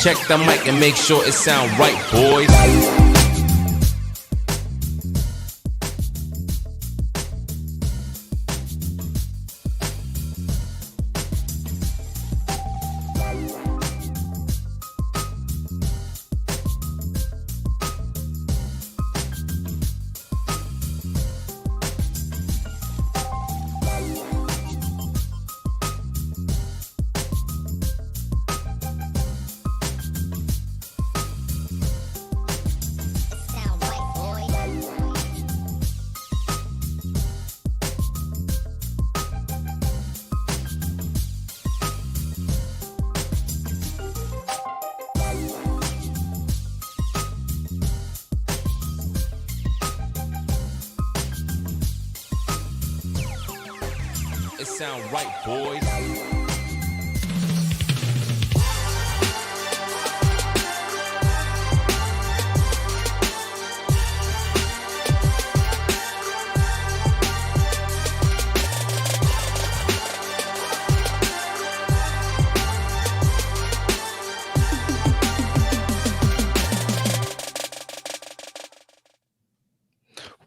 Check the mic and make sure it sound right, boys. It sound right, boys.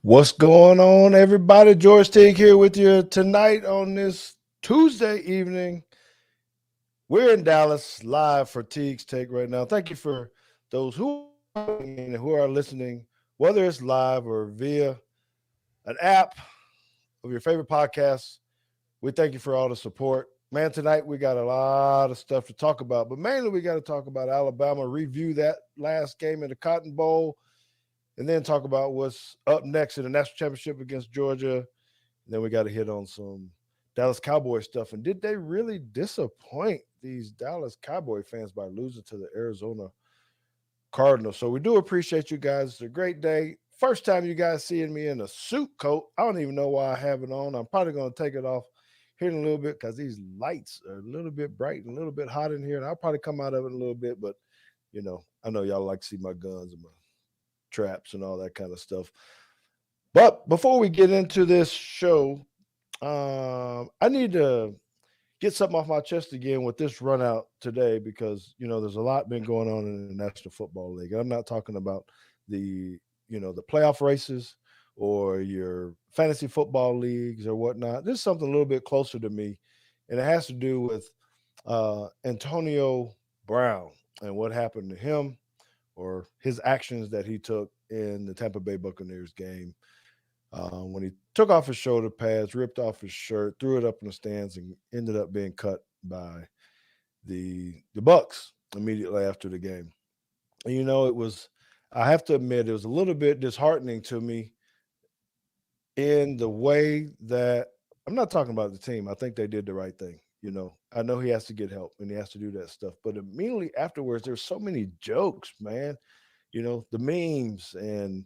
What's going on, everybody? George Teague here with you tonight on this Tuesday evening. We're in Dallas live for Teague's Take right now. Thank you for those who are listening, whether it's live or via an app of your favorite podcast. We thank you for all the support. Man, tonight we got a lot of stuff to talk about, but mainly we got to talk about Alabama, review that last game in the Cotton Bowl, and then talk about what's up next in the national championship against Georgia. And then we got to hit on some Dallas Cowboys stuff. And did they really disappoint these Dallas Cowboy fans by losing to the Arizona Cardinals? So we do appreciate you guys. It's a great day. First time you guys seeing me in a suit coat. I don't even know why I have it on. I'm probably going to take it off here in a little bit because these lights are a little bit bright and a little bit hot in here. And I'll probably come out of it in a little bit. But, you know, I know y'all like to see my guns and my traps and all that kind of stuff. But before we get into this show, I need to get something off my chest again with this run out today because, you know, there's a lot been going on in the National Football League. And I'm not talking about the playoff races or your fantasy football leagues or whatnot. This is something a little bit closer to me, and it has to do with Antonio Brown and what happened to him, or his actions that he took in the Tampa Bay Buccaneers game when he took off his shoulder pads, ripped off his shirt, threw it up in the stands, and ended up being cut by the Bucs immediately after the game. And, you know, I have to admit, it was a little bit disheartening to me in the way that I'm not talking about the team. I think they did the right thing. You know, I know he has to get help and he has to do that stuff. But immediately afterwards, there's so many jokes, man. You know, the memes and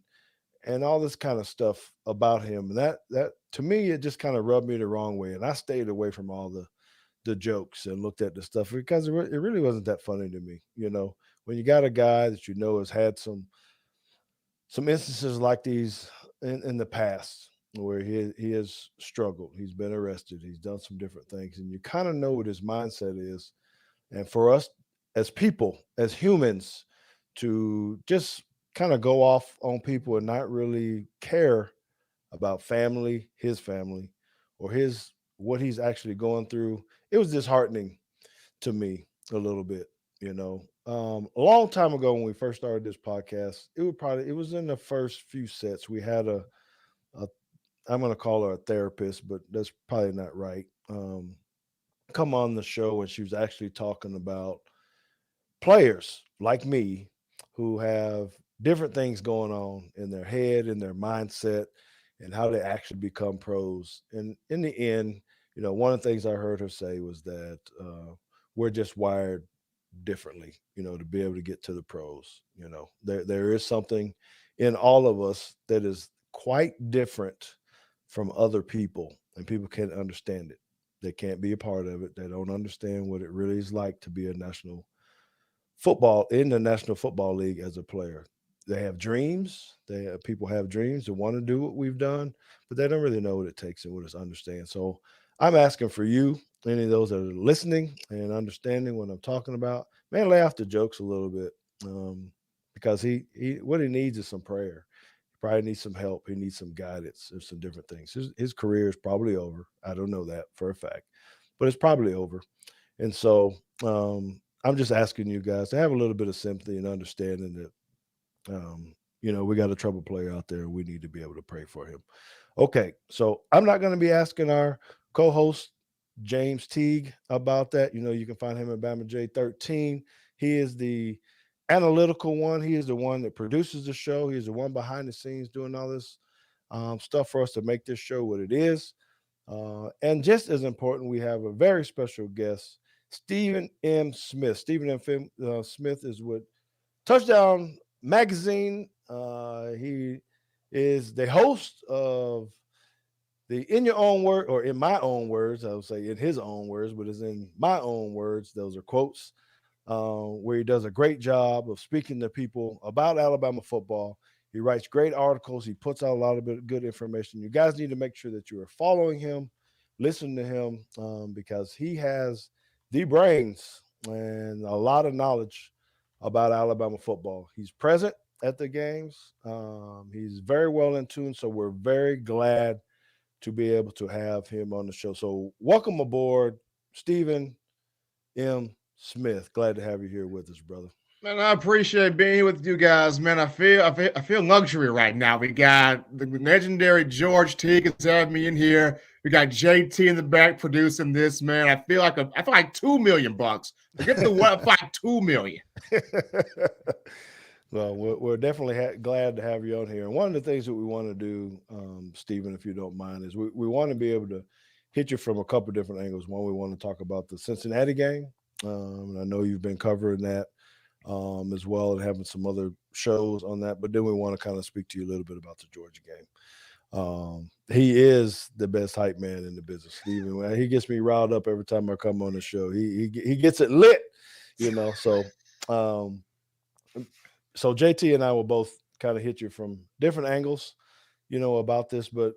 all this kind of stuff about him. And that to me, it just kind of rubbed me the wrong way. And I stayed away from all the jokes and looked at the stuff because it really wasn't that funny to me. You know, when you got a guy that you know has had some instances like these in the past, where he has struggled. He's been arrested. He's done some different things. And you kind of know what his mindset is. And for us as people, as humans, to just kind of go off on people and not really care about family, his family, or what he's actually going through, it was disheartening to me a little bit, you know. A long time ago when we first started this podcast, it was in the first few sets. We had I'm going to call her a therapist, but that's probably not right. Come on the show, and she was actually talking about players like me who have different things going on in their head, in their mindset, and how they actually become pros. And in the end, you know, one of the things I heard her say was that we're just wired differently, you know, to be able to get to the pros. You know, there is something in all of us that is quite different from other people, and people can't understand it. They can't be a part of it. They don't understand what it really is like to be in the National Football League as a player. They have dreams. People have dreams to want to do what we've done, but they don't really know what it takes and what it's understand. So I'm asking for you, any of those that are listening and understanding what I'm talking about, man, lay off the jokes a little bit, because he what he needs is some prayer. He probably needs some help. He needs some guidance or some different things. His career is probably over. I don't know that for a fact, but it's probably over. And so I'm just asking you guys to have a little bit of sympathy and understanding that we got a trouble player out there. We need to be able to pray for him. Okay, so I'm not going to be asking our co-host James Teague about that. You can find him at Bama J13. He is the analytical one. He is the one that produces the show. He is the one behind the scenes doing all this stuff for us to make this show what it is. And just as important, we have a very special guest, Stephen M. Smith. Stephen M. Smith is with Touchdown Magazine. He is the host of the In Your Own Word, or in my own words, I would say in his own words, but it's in my own words. Those are quotes, where he does a great job of speaking to people about Alabama football. He writes great articles. He puts out a lot of good information. You guys need to make sure that you are following him, listening to him, because he has the brains and a lot of knowledge about Alabama football. He's present at the games. He's very well in tune, so we're very glad to be able to have him on the show. So welcome aboard, Stephen M. Smith. Glad to have you here with us, brother. Man, I appreciate being here with you guys, man. I feel luxury right now. We got the legendary George Teague is having me in here. We got JT in the back producing this, man. I feel like $2 million. Forget the what, like $2 million. Well, we're definitely glad to have you on here. And one of the things that we want to do, Stephen, if you don't mind, is we want to be able to hit you from a couple different angles. One, we want to talk about the Cincinnati game. And I know you've been covering that as well and having some other shows on that. But then we want to kind of speak to you a little bit about the Georgia game. He is the best hype man in the business, Stephen. He gets me riled up every time I come on the show. He gets it lit, So, so JT and I will both kind of hit you from different angles, about this. But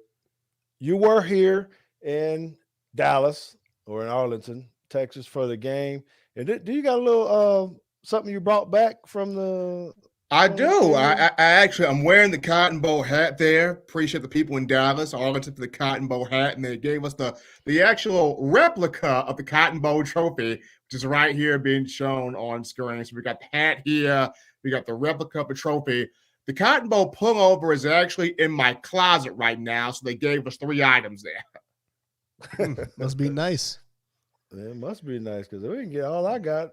you were here in Dallas or in Arlington, Texas for the game. And do you got a little something you brought back from the? I do. I actually, I'm wearing the Cotton Bowl hat there. Appreciate the people in Dallas, Arlington, for the Cotton Bowl hat, and they gave us the actual replica of the Cotton Bowl trophy, which is right here being shown on screen. So we got the hat here, we got the replica of the trophy. The Cotton Bowl pullover is actually in my closet right now, so they gave us 3 items there. Must be nice. It must be nice because we didn't get all I got.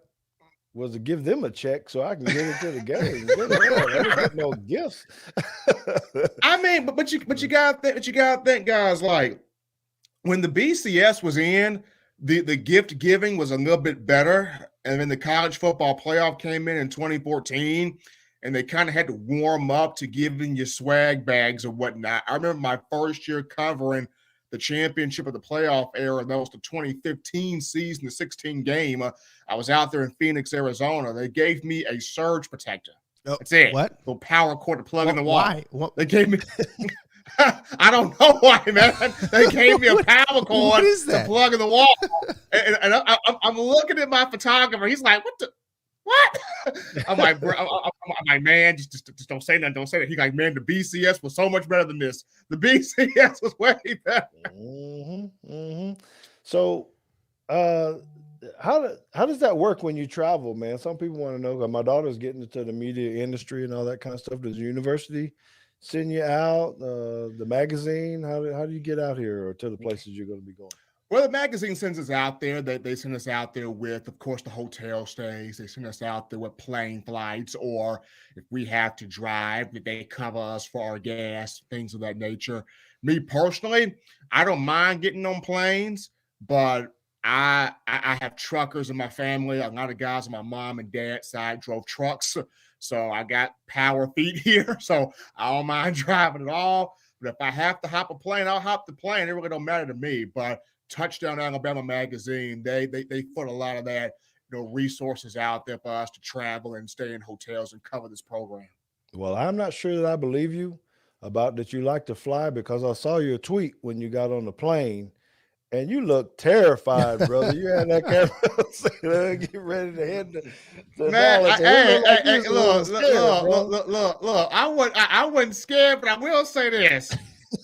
Was to give them a check so I can get into the game. I didn't get no gifts. I mean, but you gotta think, guys. Like when the BCS was in, the gift giving was a little bit better, and then the college football playoff came in 2014, and they kind of had to warm up to giving you swag bags or whatnot. I remember my first year covering the championship of the playoff era. That was the 2015 season, the 16 game. I was out there in Phoenix, Arizona. They gave me a surge protector. That's it. What? Little power cord to plug in the wall. Why? What? They gave me. I don't know why, man. They gave me a power cord to plug in the wall. And I'm looking at my photographer. He's like, what? I'm like, bro, I'm like, man, just don't say nothing. Don't say that. He's like, man, the BCS was so much better than this. The BCS was way better. Mm-hmm, mm-hmm. So, how does that work when you travel, man? Some people want to know. My daughter's getting into the media industry and all that kind of stuff. Does the university send you out? The magazine? How do you get out here or to the places you're going to be going? Well, the magazine sends us out there. They send us out there with, of course, the hotel stays. They send us out there with plane flights, or if we have to drive, they cover us for our gas, things of that nature. Me personally, I don't mind getting on planes, but I have truckers in my family. A lot of guys on my mom and dad's side drove trucks, so I got power feet here, so I don't mind driving at all. But if I have to hop a plane, I'll hop the plane. It really don't matter to me, but Touchdown Alabama magazine, they put a lot of that, resources out there for us to travel and stay in hotels and cover this program. Well, I'm not sure that I believe you about that you like to fly, because I saw your tweet when you got on the plane and you look terrified, brother. You had that camera get ready to hit the Man, ball. It looked like you was a little look, scared, bro. look. I wasn't scared, but I will say this.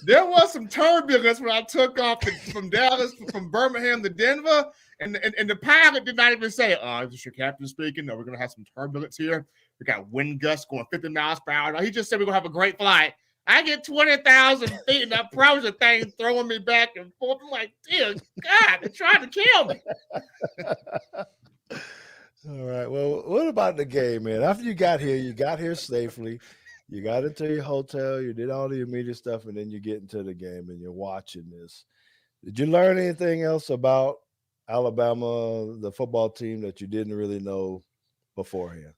There was some turbulence when I took off from Dallas, from Birmingham to Denver, and the pilot did not even say, "Oh, is this your captain speaking? No, we're gonna have some turbulence here. We got wind gusts going 50 miles per hour." No, he just said we're gonna have a great flight. I get 20,000 feet, and that propeller thing throwing me back and forth. I'm like, dear God, they're trying to kill me. All right. Well, what about the game, man? After you got here safely. You got into your hotel, you did all the immediate stuff, and then you get into the game and you're watching this. Did you learn anything else about Alabama, the football team, that you didn't really know beforehand?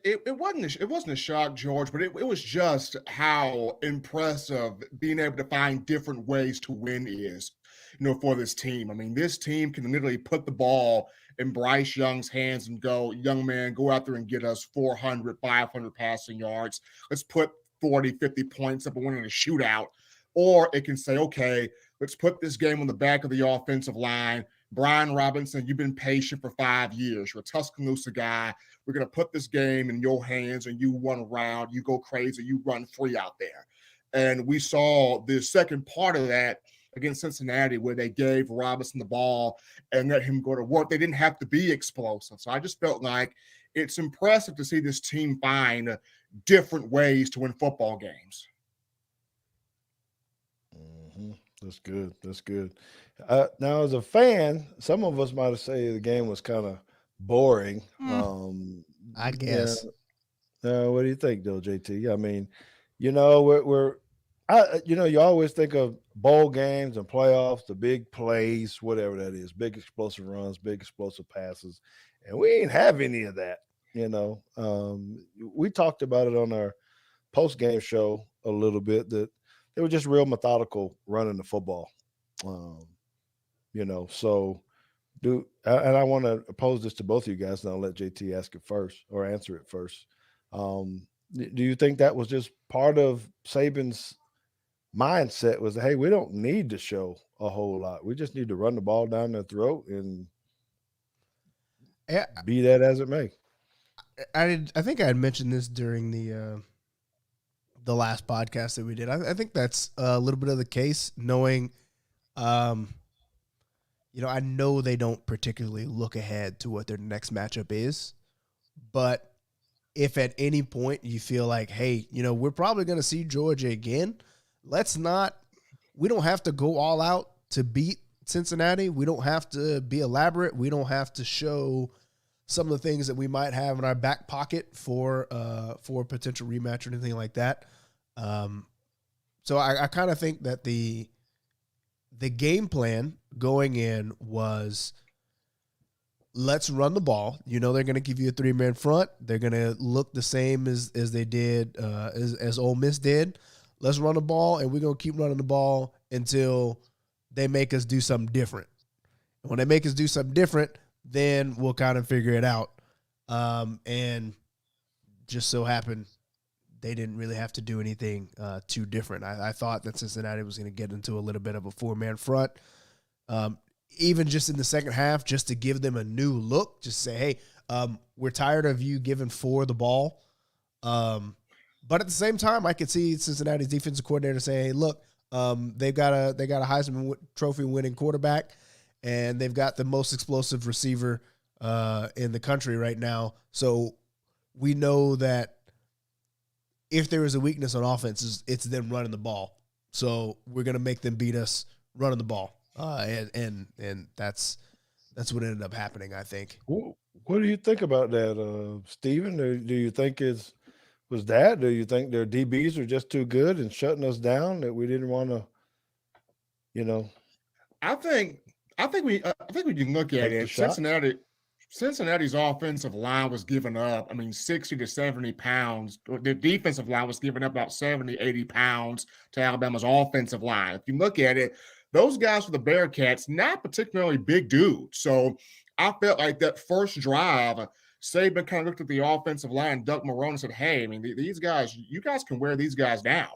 It wasn't a shock, George, but it was just how impressive being able to find different ways to win is, for this team. I mean, this team can literally put the ball in Bryce Young's hands and go, young man, go out there and get us 400, 500 passing yards. Let's put 40, 50 points up and win in a shootout. Or it can say, okay, let's put this game on the back of the offensive line. Brian Robinson, you've been patient for 5 years. You're a Tuscaloosa guy. We're going to put this game in your hands and you run around, you go crazy, you run free out there. And we saw the second part of that against Cincinnati, where they gave Robinson the ball and let him go to work. They didn't have to be explosive. So I just felt like it's impressive to see this team find different ways to win football games. Mm-hmm. That's good. That's good. Now, as a fan, some of us might have said the game was kind of boring. I guess. What do you think, though, JT? I mean, you always think of bowl games and playoffs, the big plays, whatever that is, big explosive runs, big explosive passes, and we ain't have any of that. We talked about it on our post-game show a little bit, that they were just real methodical running the football. So and I want to pose this to both of you guys, and I'll let JT ask it first or answer it first. Do you think that was just part of Saban's mindset, was, hey, we don't need to show a whole lot. We just need to run the ball down their throat and be that as it may? I think I had mentioned this during the last podcast that we did. I think that's a little bit of the case, knowing, I know they don't particularly look ahead to what their next matchup is, but if at any point you feel like, hey, we're probably going to see Georgia again, we don't have to go all out to beat Cincinnati. We don't have to be elaborate. We don't have to show some of the things that we might have in our back pocket for a potential rematch or anything like that. So I kind of think that the game plan going in was, let's run the ball. They're going to give you a 3-man front. They're going to look the same as they did, as Ole Miss did. Let's run the ball, and we're going to keep running the ball until they make us do something different. And when they make us do something different, then we'll kind of figure it out. And just so happened, they didn't really have to do anything too different. I thought that Cincinnati was going to get into a little bit of a 4-man front, even just in the second half, just to give them a new look, just say, hey, we're tired of you giving 4 the ball. But at the same time, I could see Cincinnati's defensive coordinator saying, hey, look, they got a Heisman Trophy winning quarterback, and they've got the most explosive receiver in the country right now. So we know that if there is a weakness on offense, it's them running the ball. So we're going to make them beat us running the ball. And that's what ended up happening, I think. What do you think about that, Steven? Do you think was that? Do you think their DBs are just too good and shutting us down, that we didn't want to, I think when you look at it, Cincinnati's offensive line was giving up, 60 to 70 pounds. The defensive line was giving up about 70, 80 pounds to Alabama's offensive line. If you look at it, those guys for the Bearcats, not particularly big dudes. So I felt like that first drive, Saban kind of looked at the offensive line, Doug Marrone, and said, hey, these guys, you guys can wear these guys down.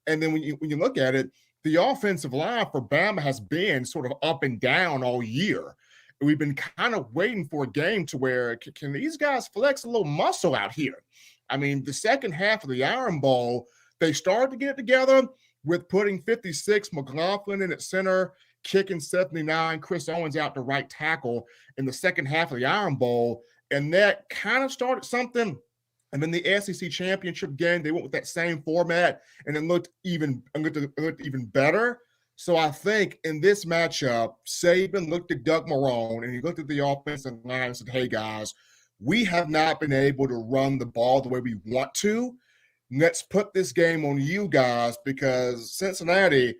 And then when you look at it, the offensive line for Bama has been sort of up and down all year. We've been kind of waiting for a game to where can these guys flex a little muscle out here? I mean, the second half of the Iron Bowl, they started to get it together with putting 56 McLaughlin in at center, kicking 79, Chris Owens out to right tackle in the second half of the Iron Bowl. And that kind of started something. And then the SEC championship game, they went with that same format and it looked even better. So I think in this matchup, Saban looked at Doug Marrone and he looked at the offensive line and said, hey, guys, we have not been able to run the ball the way we want to. Let's put this game on you guys because Cincinnati,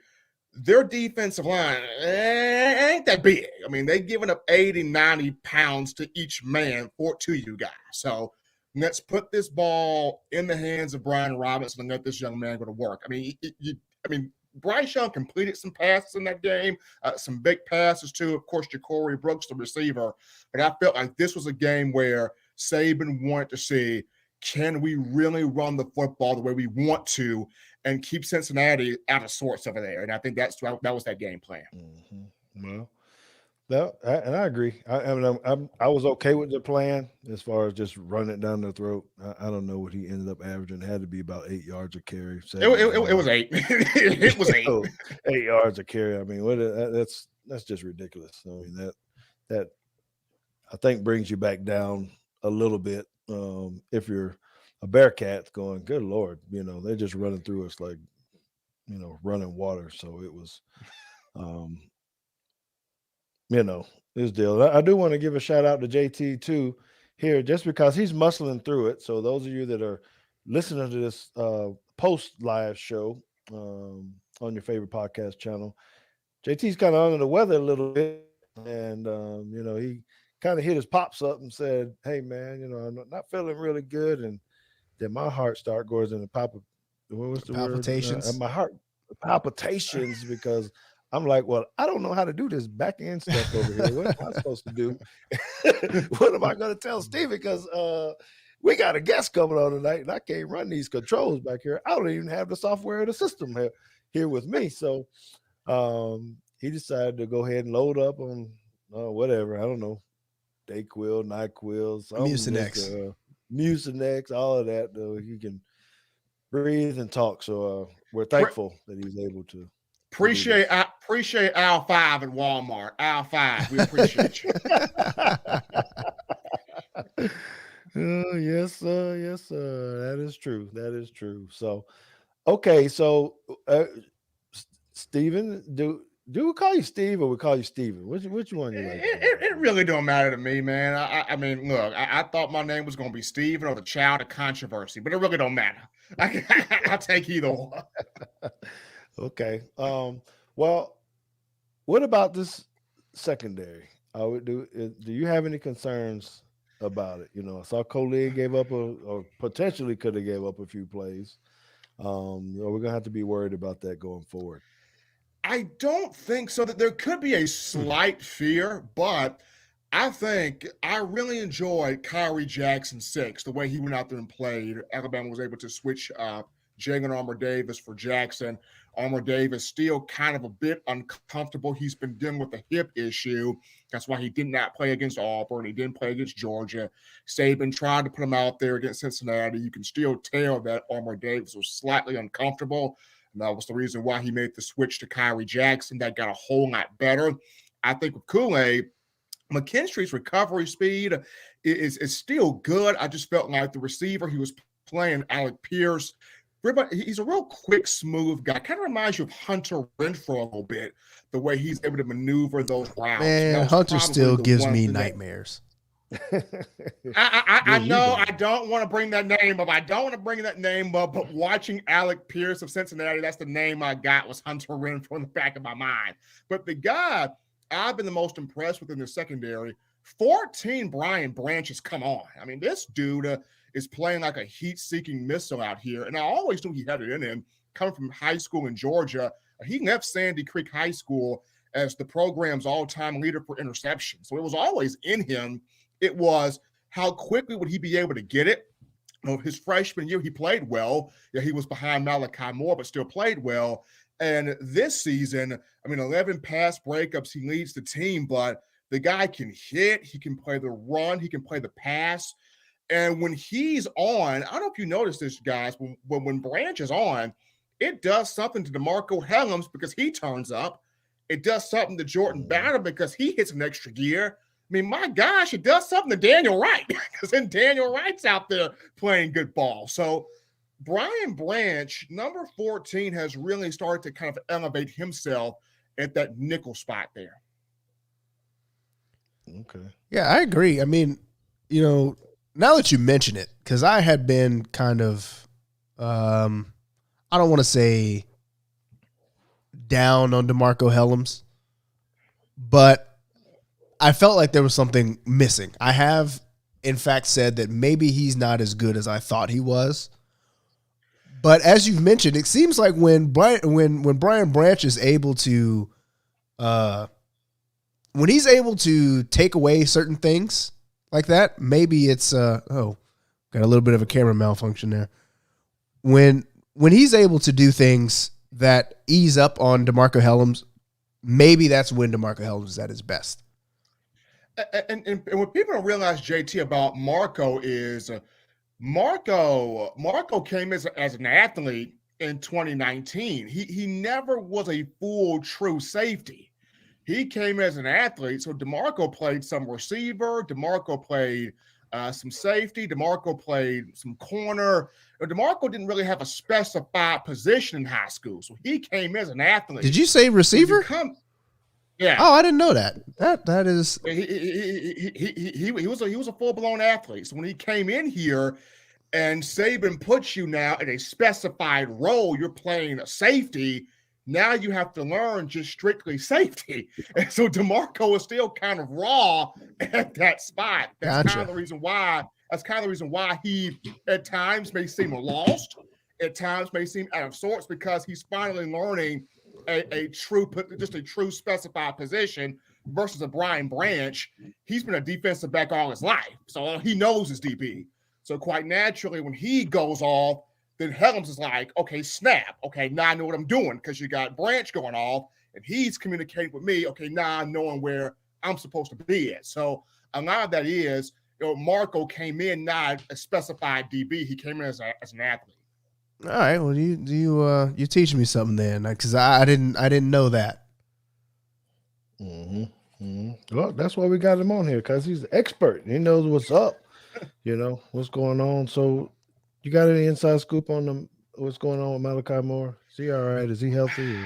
their defensive line ain't that big. I mean, they've given up 80, 90 pounds to each man to you guys. So let's put this ball in the hands of Brian Robinson and let this young man go to work. I mean, Bryce Young completed some passes in that game, some big passes too. Of course, Ja'Cory Brooks, the receiver. But I felt like this was a game where Saban wanted to see, can we really run the football the way we want to and keep Cincinnati out of sorts over there? And I think that was that game plan. Mm-hmm. Well, and I agree. I was okay with the plan as far as just running it down their throat. I don't know what he ended up averaging. It had to be about 8 yards a carry. It was 8. It was 8. 8 yards a carry. I mean, that's just ridiculous. I mean, that I think brings you back down a little bit. If you're a Bearcat going, good Lord, they're just running through us like, running water. So it was, this deal. I do want to give a shout out to JT too here, just because he's muscling through it. So those of you that are listening to this post live show on your favorite podcast channel, JT's kind of under the weather a little bit, and he kind of hit his pops up and said, "Hey man, I'm not feeling really good," and then my heart started going into palpitations. My heart palpitations because I'm like, well, I don't know how to do this back end stuff over here. What am I supposed to do? What am I going to tell Stevie? Because we got a guest coming on tonight, and I can't run these controls back here. I don't even have the software of the system here with me. So he decided to go ahead and load up on whatever. I don't know, Dayquil, NyQuil, Mucinex, all of that. He can breathe and talk. So we're thankful that he's able to. Appreciate aisle 5 in Walmart. Aisle 5, we appreciate you. Yes, sir. That is true. So, okay, so Steven, do we call you Steve or we call you Steven? Which one you like? It really don't matter to me, man. I mean, look, I thought my name was going to be Steven or the child of controversy, but it really don't matter. I'll take either one. Okay. Well, what about this secondary? Do you have any concerns about it? I saw Coley gave up or potentially could have gave up a few plays. We're gonna have to be worried about that going forward. I don't think so. That there could be a slight fear, but I think I really enjoyed Kyrie Jackson 6, the way he went out there and played. Alabama was able to switch Jalen Armour-Davis for Jackson. Armour-Davis still kind of a bit uncomfortable. He's been dealing with a hip issue. That's why he did not play against Auburn. He didn't play against Georgia. Saban tried to put him out there against Cincinnati. You can still tell that Armour-Davis was slightly uncomfortable. And that was the reason why he made the switch to Kyrie Jackson. That got a whole lot better. I think with Kool-Aid, McKinstry's recovery speed is still good. I just felt like the receiver he was playing, Alec Pierce, he's a real quick, smooth guy. Kind of reminds you of Hunter Renfrow a little bit, the way he's able to maneuver those routes. Man, Hunter still gives me nightmares. I know I don't want to bring that name up. But watching Alec Pierce of Cincinnati, that's the name I got, was Hunter Renfrow in the back of my mind. But the guy I've been the most impressed with in the secondary, 14 Brian Branches, come on. I mean, this dude is playing like a heat-seeking missile out here. And I always knew he had it in him, coming from high school in Georgia. He left Sandy Creek High School as the program's all-time leader for interceptions. So it was always in him. It was how quickly would he be able to get it? his freshman year, he played well. Yeah, he was behind Malachi Moore, but still played well. And this season, 11 pass breakups, he leads the team, but the guy can hit, he can play the run, he can play the pass. And when he's on, I don't know if you noticed this, guys, when Branch is on, it does something to DeMarco Hellams because he turns up. It does something to Jordan Battle because he hits an extra gear. My gosh, it does something to Daniel Wright because then Daniel Wright's out there playing good ball. So Brian Branch, number 14, has really started to kind of elevate himself at that nickel spot there. Okay. Yeah, I agree. Now that you mention it, because I had been kind of, I don't want to say down on DeMarco Hellams, but I felt like there was something missing. I have, in fact, said that maybe he's not as good as I thought he was. But as you've mentioned, it seems like when Brian Branch is able to, when he's able to take away certain things like that, maybe it's got a little bit of a camera malfunction there. When he's able to do things that ease up on DeMarco Hellams, maybe that's when DeMarco Hellams is at his best. And what people don't realize, JT, about Marco is Marco came as an athlete in 2019. He never was a full true safety. He came as an athlete. So DeMarco played some receiver. DeMarco played some safety. DeMarco played some corner. DeMarco didn't really have a specified position in high school. So he came as an athlete. Did you say receiver? Yeah. Oh, I didn't know that. That is. He was a full-blown athlete. So when he came in here and Saban puts you now in a specified role, you're playing a safety. Now you have to learn just strictly safety. And so DeMarco is still kind of raw at that spot. That's kind of the reason why he at times may seem lost, at times may seem out of sorts, because he's finally learning a true specified position versus a Brian Branch. He's been a defensive back all his life, so he knows his DB. So quite naturally, when he goes off, then Hellams is like, okay, snap. Okay, now I know what I'm doing, because you got Branch going off, and he's communicating with me. Okay, now I'm knowing where I'm supposed to be at. So a lot of that is, Marco came in not a specified DB. He came in as an athlete. All right. Well, you teaching me something then, because I didn't know that. Mm-hmm. Mm-hmm. Well, that's why we got him on here, because he's the expert. He knows what's up. What's going on. So, you got any inside scoop on what's going on with Malachi Moore? Is he all right? Is he healthy?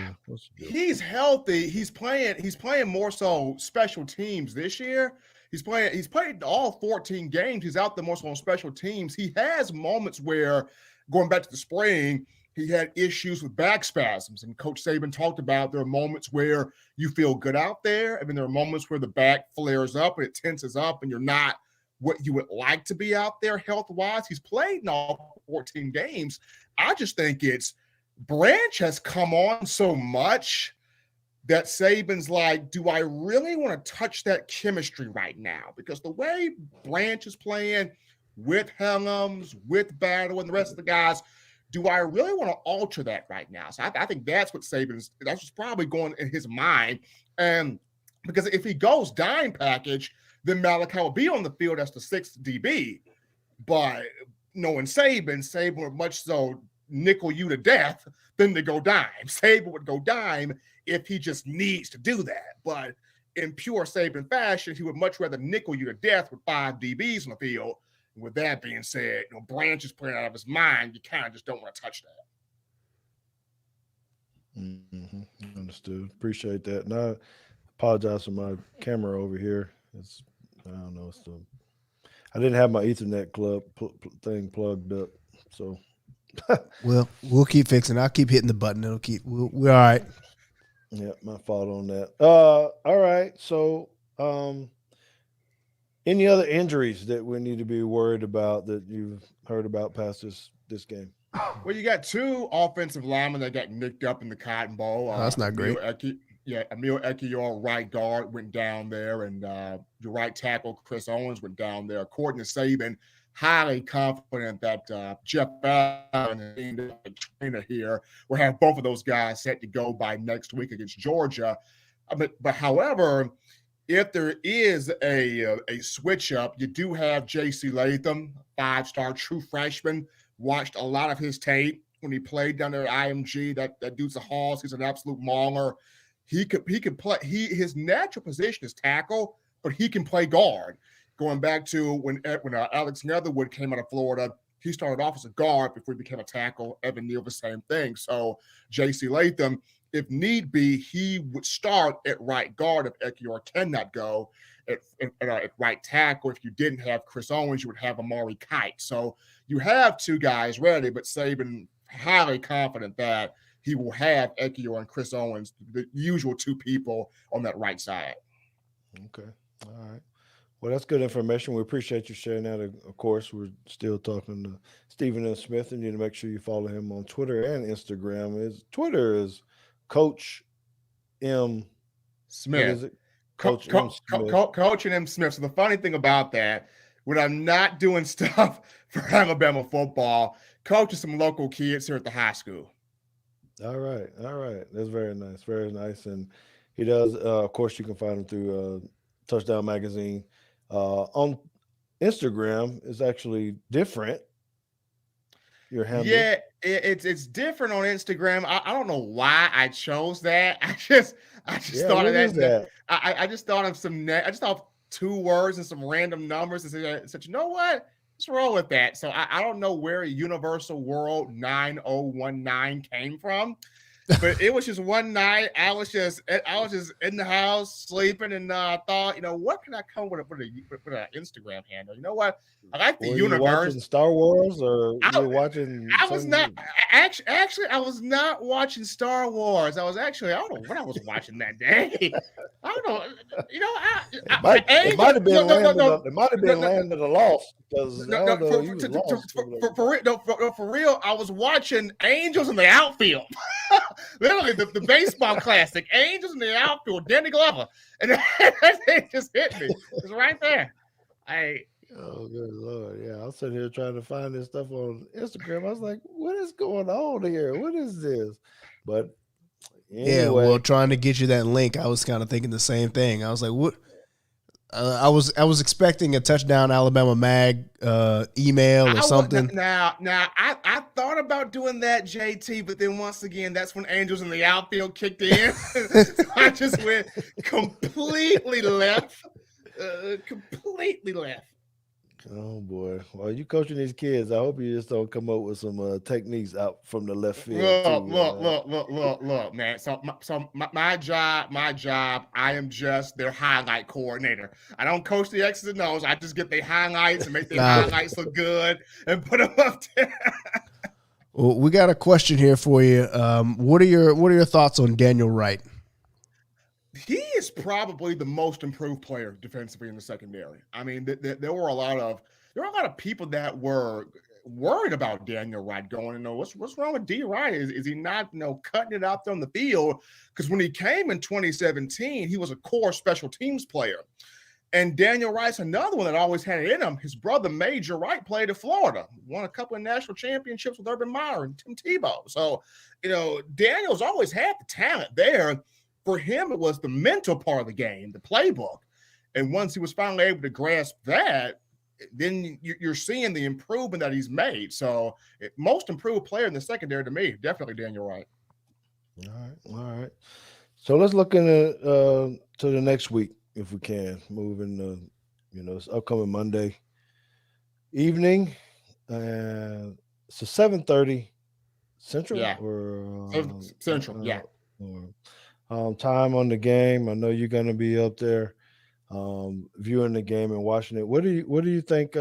He's healthy. He's playing more so special teams this year. He's played all 14 games. He's out there more so on special teams. He has moments where, going back to the spring, he had issues with back spasms. And Coach Saban talked about there are moments where you feel good out there. There are moments where the back flares up and it tenses up and you're not what you would like to be out there health-wise. He's played in all 14 games. I just think it's Branch has come on so much that Saban's like, do I really want to touch that chemistry right now? Because the way Branch is playing with Hellams, with Battle, and the rest of the guys, do I really want to alter that right now? So I think that's what's probably going in his mind. And because if he goes dime package, then Malachi will be on the field as the sixth DB. But knowing Saban would much so nickel you to death than to go dime. Saban would go dime if he just needs to do that. But in pure Saban fashion, he would much rather nickel you to death with 5 DBs on the field. And with that being said, Branch is playing out of his mind. You kind of just don't want to touch that. Mm-hmm. Understood. Appreciate that. And I apologize for my camera over here. I don't know. I didn't have my Ethernet thing plugged up, so. Well, we'll keep fixing. I'll keep hitting the button. We're all right. Yeah, my fault on that. All right. So, any other injuries that we need to be worried about that you've heard about past this game? Well, you got 2 offensive linemen that got nicked up in the Cotton Bowl. That's not great. Emil Ekiyor, right guard, went down there, and your right tackle, Chris Owens, went down there. According to Saban, highly confident that Jeff Allen and the trainer here will have both of those guys set to go by next week against Georgia. But however, if there is a switch up, you do have J.C. Latham, 5-star true freshman. Watched a lot of his tape when he played down there at IMG. That dude's a hoss. He's an absolute mauler. He could play. His natural position is tackle, but he can play guard. Going back to when Alex Netherwood came out of Florida, he started off as a guard before he became a tackle. Evan Neal, the same thing. So J.C. Latham, if need be, he would start at right guard if Ekiyor cannot go at right tackle. If you didn't have Chris Owens, you would have Amari Kite. So you have two guys ready, but Saban highly confident that he will have Ekiyor and Chris Owens, the usual two people on that right side. Okay. All right. Well, that's good information. We appreciate you sharing that. Of course, we're still talking to Stephen M. Smith, and you need to make sure you follow him on Twitter and Instagram. Twitter is Coach M. Smith. What is it? Coach M. Smith. Coach and M. Smith. So the funny thing about that, when I'm not doing stuff for Alabama football, coaching some local kids here at the high school. All right. That's very nice. Very nice. And he does, of course, you can find him through Touchdown Magazine. On Instagram, it's actually different. Your handle. Yeah, it's different on Instagram. I don't know why I chose that. I just thought of that. I just thought of I just thought of 2 words and some random numbers and said, you know what? Let's roll with that. So I don't know where Universal World 9019 came from, but it was just one night. I was just in the house sleeping, and I thought, what can I come with an Instagram handle? You know what? I like the universe. You watching Star Wars, or you were watching? I was not actually. I was not watching Star Wars. I don't know what I was watching that day. I don't know. It might have been Land of the Lost, because for real, I was watching Angels in the Outfield. Literally the baseball classic, Angels in the Outfield, Danny Glover, and it just hit me. It's right there. Oh, good Lord. Yeah, I was sitting here trying to find this stuff on Instagram. I was like, what is going on here? What is this? But anyway. Yeah, well, trying to get you that link, I was kind of thinking the same thing. I was like, what? I was expecting a Touchdown Alabama Mag email or something. Now, I thought about doing that, JT, but then once again, that's when Angels in the Outfield kicked in. So I just went completely left. Oh boy! Well, you coaching these kids. I hope you just don't come up with some techniques out from the left field. Look, man. So my job. I am just their highlight coordinator. I don't coach the X's and O's. I just get their highlights and make their highlights look good and put them up there. Well, we got a question here for you. What are your thoughts on Daniel Wright? He is probably the most improved player defensively in the secondary. I mean, there were a lot of people that were worried about Daniel Wright going, what's wrong with D. Wright? Is he not, cutting it out there on the field? Because when he came in 2017, he was a core special teams player. And Daniel Wright's another one that always had it in him. His brother, Major Wright, played at Florida, won a couple of national championships with Urban Meyer and Tim Tebow. So, Daniel's always had the talent there. For him, it was the mental part of the game, the playbook. And once he was finally able to grasp that, then you're seeing the improvement that he's made. So most improved player in the secondary to me, definitely Daniel Wright. All right. So let's look into to the next week, if we can. Moving this upcoming Monday evening. So 7:30 Central? Yeah. Or, Central, yeah. Time on the game. I know you're going to be up there viewing the game and watching it. What do you think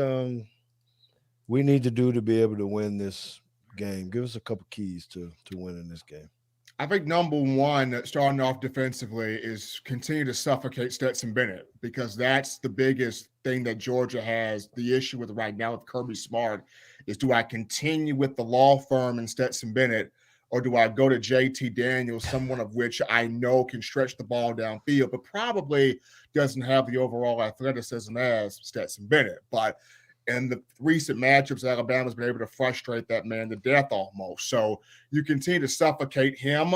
we need to do to be able to win this game? Give us a couple keys to winning this game. I think number one, starting off defensively, is continue to suffocate Stetson Bennett, because that's the biggest thing that Georgia has the issue with right now with Kirby Smart is, do I continue with the law firm and Stetson Bennett, or do I go to JT Daniels, someone of which I know can stretch the ball downfield, but probably doesn't have the overall athleticism as Stetson Bennett? But And the recent matchups, Alabama's been able to frustrate that man to death almost. So you continue to suffocate him.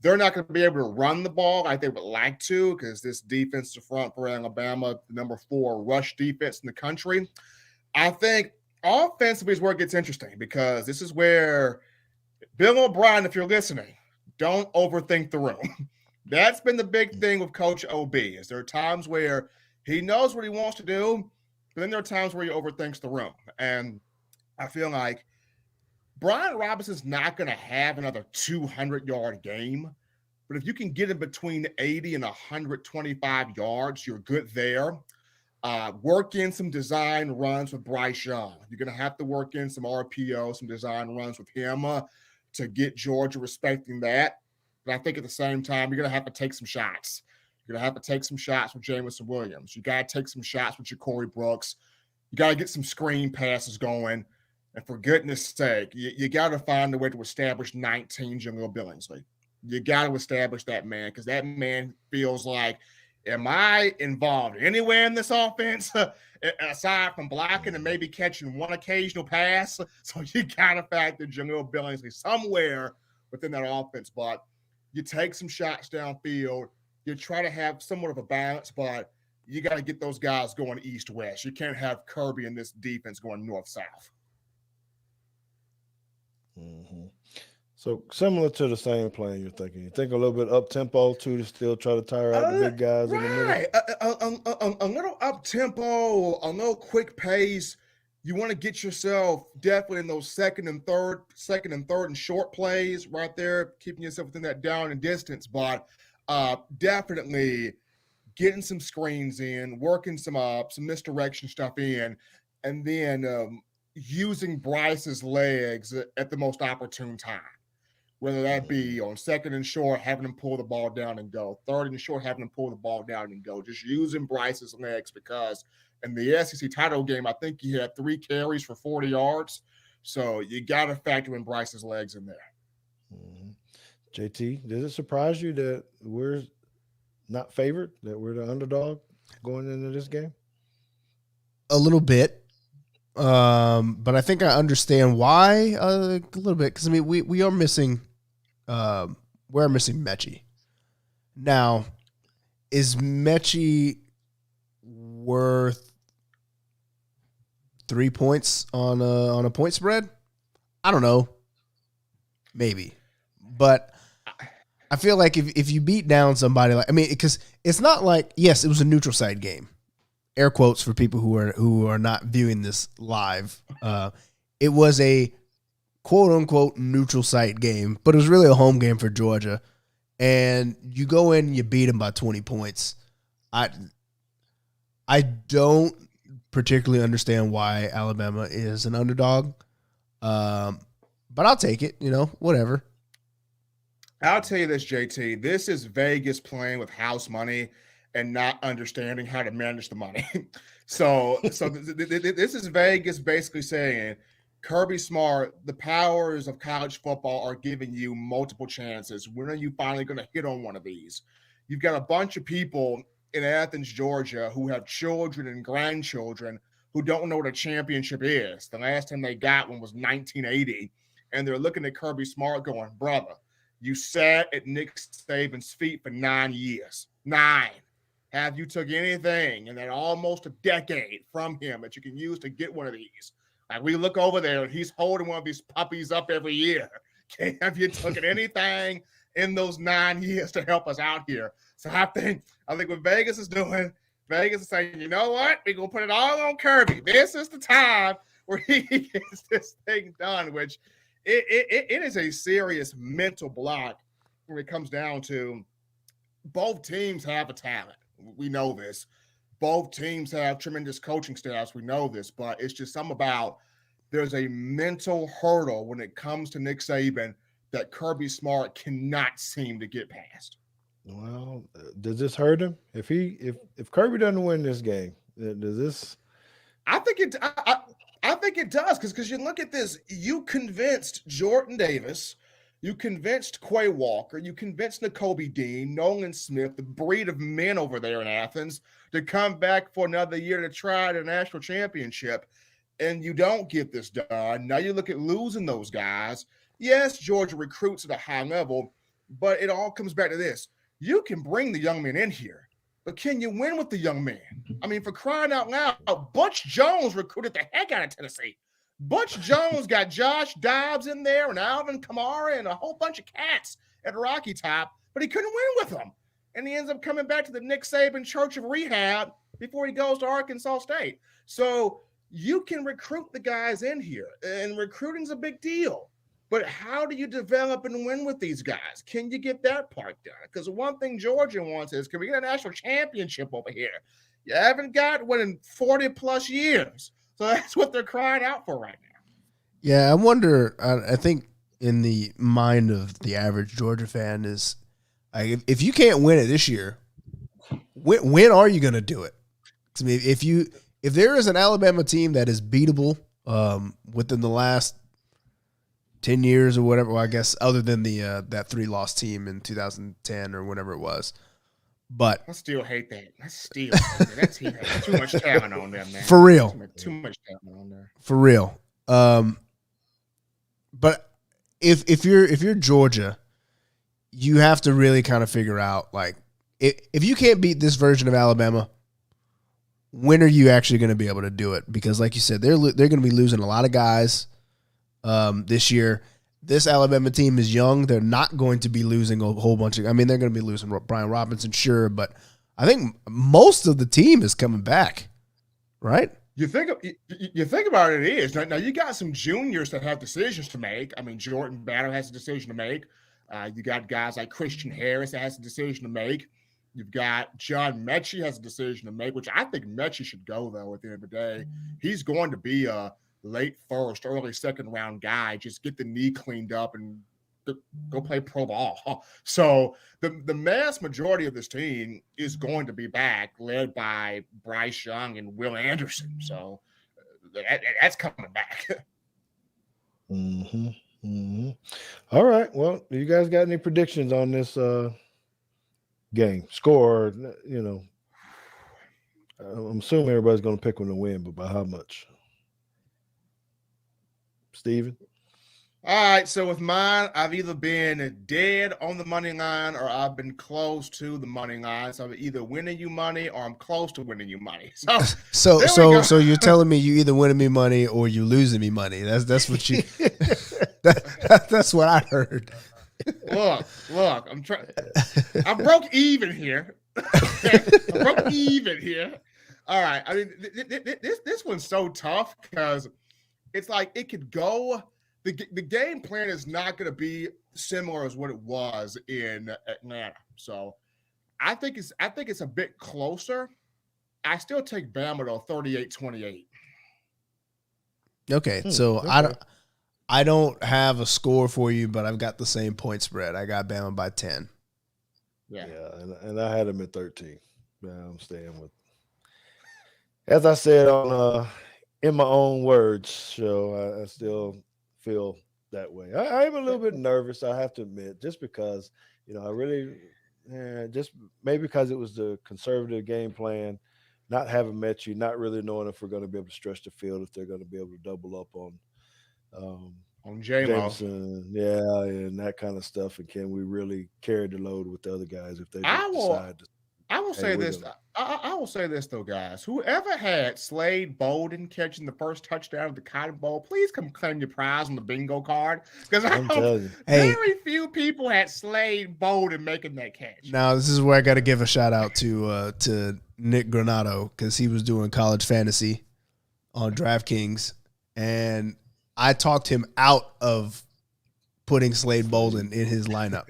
They're not going to be able to run the ball like they would like to because this defensive front for Alabama, the number 4 rush defense in the country. I think offensively is where it gets interesting because this is where Bill O'Brien, if you're listening, don't overthink the room. That's been the big thing with Coach OB is there are times where he knows what he wants to do, but then there are times where he overthinks the room. And I feel like Brian Robinson's not going to have another 200-yard game, but if you can get him between 80 and 125 yards, you're good there. Work in some design runs with Bryce Young. You're going to have to work in some RPO, some design runs with him to get Georgia respecting that. But I think at the same time, you're going to have to take some shots. You're going to have to take some shots with Jameson Williams. You got to take some shots with Ja'Cory Brooks. You got to get some screen passes going. And for goodness sake, you got to find a way to establish 19 Jaleel Billingsley. You got to establish that man because that man feels like, am I involved anywhere in this offense aside from blocking and maybe catching one occasional pass? So you got to factor Jaleel Billingsley somewhere within that offense. But you take some shots downfield. You try to have somewhat of a balance, but you got to get those guys going east-west. You can't have Kirby in this defense going north-south. Mm-hmm. So similar to the same plan you're thinking. You think a little bit up-tempo, too, to still try to tire out the big guys in the middle? Right. A little up-tempo, a little quick pace. You want to get yourself definitely in those second and third and short plays right there, keeping yourself within that down and distance. But definitely getting some screens in, working some misdirection stuff in, and then using Bryce's legs at the most opportune time. Whether that be on second and short, having him pull the ball down and go, third and short, having him pull the ball down and go, just using Bryce's legs because in the SEC title game, I think he had 3 carries for 40 yards. So you got to factor in Bryce's legs in there. Mm-hmm. JT, does it surprise you that we're not favored, that we're the underdog going into this game? A little bit. But I think I understand why a little bit. Because, I mean, we are missing we're missing Mechie. Now, is Mechie worth 3 points on a point spread? I don't know. Maybe. But I feel like if you beat down somebody, like, I mean, because it's not like, yes, it was a neutral site game. Air quotes for people who are not viewing this live. It was a quote unquote neutral site game, but it was really a home game for Georgia. And you go in and you beat them by 20 points. I don't particularly understand why Alabama is an underdog. But I'll take it, whatever. I'll tell you this, JT. This is Vegas playing with house money and not understanding how to manage the money. So this is Vegas basically saying, Kirby Smart, the powers of college football are giving you multiple chances. When are you finally going to hit on one of these? You've got a bunch of people in Athens, Georgia, who have children and grandchildren who don't know what a championship is. The last time they got one was 1980, and they're looking at Kirby Smart going, brother, you sat at Nick Saban's feet for 9 years. 9. Have you took anything in that almost a decade from him that you can use to get one of these? Like, we look over there and he's holding one of these puppies up every year. Okay, have you taken anything in those 9 years to help us out here? So I think what Vegas is doing, Vegas is saying, you know what? We're going to put it all on Kirby. This is the time where he gets this thing done, which it is a serious mental block when it comes down to both teams have a talent. We know this. Both teams have tremendous coaching staffs. We know this, but it's just something about there's a mental hurdle when it comes to Nick Saban that Kirby Smart cannot seem to get past. Well, does this hurt him? If Kirby doesn't win this game, does this? I think it does because you look at this. You convinced Jordan Davis. You convinced Quay Walker. You convinced Nakobe Dean, Nolan Smith, the breed of men over there in Athens, to come back for another year to try the national championship. and you don't get this done. Now you look at losing those guys. Yes, Georgia recruits at a high level, but it all comes back to this. You can bring the young men in here, but can you win with the young man? I mean, for crying out loud, Butch Jones recruited the heck out of Tennessee. Butch Jones got Josh Dobbs in there and Alvin Kamara and a whole bunch of cats at Rocky Top, but he couldn't win with them. And he ends up coming back to the Nick Saban Church of Rehab before he goes to Arkansas State. So you can recruit the guys in here, and recruiting's a big deal. But how do you develop and win with these guys? Can you get that part done? Because the one thing Georgia wants is, can we get a national championship over here? You haven't got one in 40 plus years. So that's what they're crying out for right now. Yeah, I wonder, I think in the mind of the average Georgia fan is, if you can't win it this year, when are you going to do it? I mean, if there is an Alabama team that is beatable within the last 10 years or whatever, well, I guess other than the that 3-loss team in 2010 or whenever it was. But I still hate that. That's too much talent on them, man. For real. Too much talent on there. For real. But if you're Georgia, you have to really kind of figure out, like, if you can't beat this version of Alabama, when are you actually going to be able to do it? Because like you said, they're going to be losing a lot of guys this year. This Alabama team is young. They're not going to be losing a whole bunch of – I mean, they're going to be losing Brian Robinson, sure, but I think most of the team is coming back, right? You think about it is. Now you got some juniors that have decisions to make. I mean, Jordan Battle has a decision to make. You got guys like Christian Harris that has a decision to make. You've got John Mechie has a decision to make, which I think Mechie should go, though, at the end of the day. He's going to be a late first, early second round guy. Just get the knee cleaned up and go play pro ball. So the mass majority of this team is going to be back, led by Bryce Young and Will Anderson. So that's coming back. Mm-hmm. Mm-hmm. All right. Well, you guys got any predictions on this game? Score, you know. I'm assuming everybody's going to pick one to win, but by how much? Steven? All right, so with mine, I've either been dead on the money line or I've been close to the money line. So I'm either winning you money or I'm close to winning you money. So you're telling me you either winning me money or you losing me money. That's what you. That's what I heard. Look, I broke even here. I broke even here. All right, I mean this one's so tough because it's like it could go. The game plan is not going to be similar as what it was in Atlanta. So I think it's a bit closer. I still take Bama though 38-28. Okay, so okay. I don't have a score for you, but I've got the same point spread. I got Bama by 10. Yeah, and I had them at 13. Yeah, I'm staying with. As I said on in my own words, show I still feel that way. I am a little bit nervous, I have to admit, just because, you know, I really just maybe because it was the conservative game plan, not having Mechie, not really knowing if we're going to be able to stretch the field, if they're going to be able to double up on Jameson, yeah, and that kind of stuff, and can we really carry the load with the other guys if they decide to? I will say this. I will say this though, guys. Whoever had Slade Bolden catching the first touchdown of the Cotton Bowl, please come claim your prize on the bingo card. Because very few people had Slade Bolden making that catch. Now this is where I got to give a shout out to Nick Granado, because he was doing college fantasy on DraftKings, and I talked him out of putting Slade Bolden in his lineup.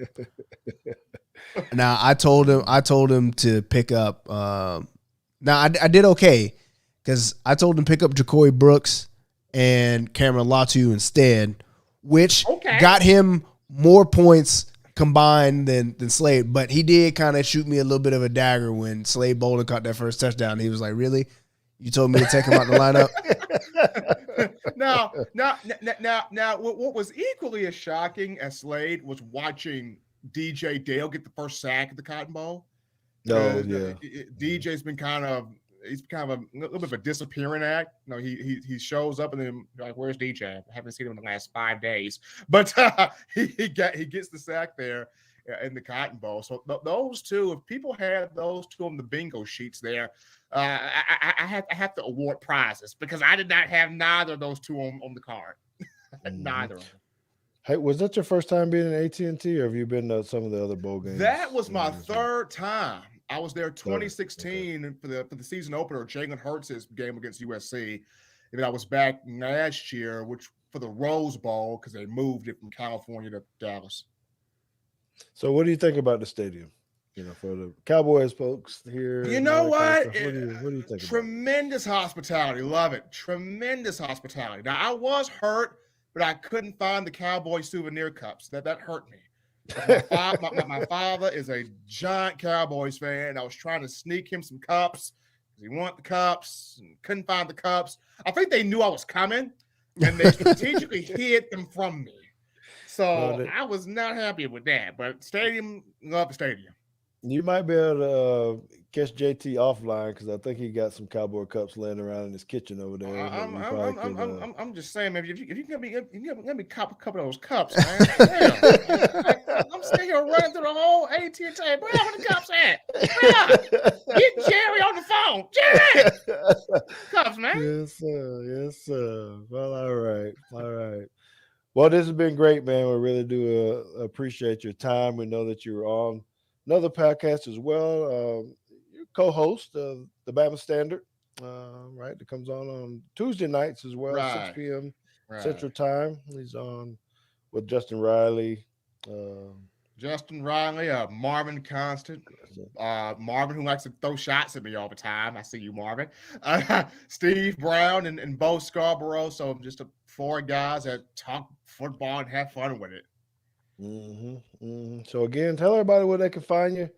Now I told him to pick up. Now I did okay because I told him to pick up Ja'Cory Brooks and Cameron Latu instead, which got him more points combined than Slade. But he did kind of shoot me a little bit of a dagger when Slade Bolden caught that first touchdown. He was like, "Really? You told me to take him out the lineup?" Now, what was equally as shocking as Slade was watching DJ Dale get the first sack at the Cotton Bowl. Oh, yeah. DJ's been kind of he's kind of a little bit of a disappearing act. You know, he shows up and then like, where's DJ? I haven't seen him in the last 5 days, but he gets the sack there in the Cotton Bowl. So those two, if people had those two on the bingo sheets there, I have to award prizes because I did not have neither of those two on the card. Neither of them. Hey, was that your first time being in AT&T, or have you been to some of the other bowl games? That was my third time. I was there 2016 okay. for the season opener, Jalen Hurts' game against USC. And then I was back last year, which for the Rose Bowl, because they moved it from California to Dallas. So what do you think about the stadium? You know, for the Cowboys folks here. You know what? What do you think? Tremendous hospitality. Love it. Tremendous hospitality. Now, I was hurt, but I couldn't find the Cowboy souvenir cups. That hurt me. My father is a giant Cowboys fan. I was trying to sneak him some cups because he wanted the cups and couldn't find the cups. I think they knew I was coming, and they strategically hid them from me. So I was not happy with that. But stadium, love the stadium. You might be able to catch JT offline because I think he got some Cowboy cups laying around in his kitchen over there. I'm just saying, maybe if you can let me cop a couple of those cups, man. I'm sitting here running through the whole AT&T. Where are the cups at? Get Jerry on the phone. Jerry, cups, man. Yes, sir. Yes, sir. Well, all right. Well, this has been great, man. We really do appreciate your time. We know that you're on another podcast as well. You're co-host of the Bama Standard, right? That comes on Tuesday nights as well, 6 p.m. Central Time. He's on with Justin Riley. Marvin Constant, Marvin who likes to throw shots at me all the time. I see you, Marvin. Steve Brown and Bo Scarborough. So just 4 guys that talk football and have fun with it. So again, tell everybody where they can find you.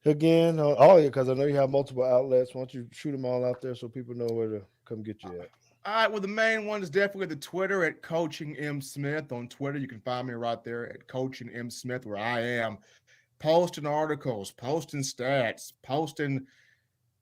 Again, because I know you have multiple outlets. Why don't you shoot them all out there so people know where to come get you at? All right. Well, the main one is definitely the Twitter at Coaching M Smith. On Twitter, you can find me right there at Coaching M Smith, where I am posting articles, posting stats, posting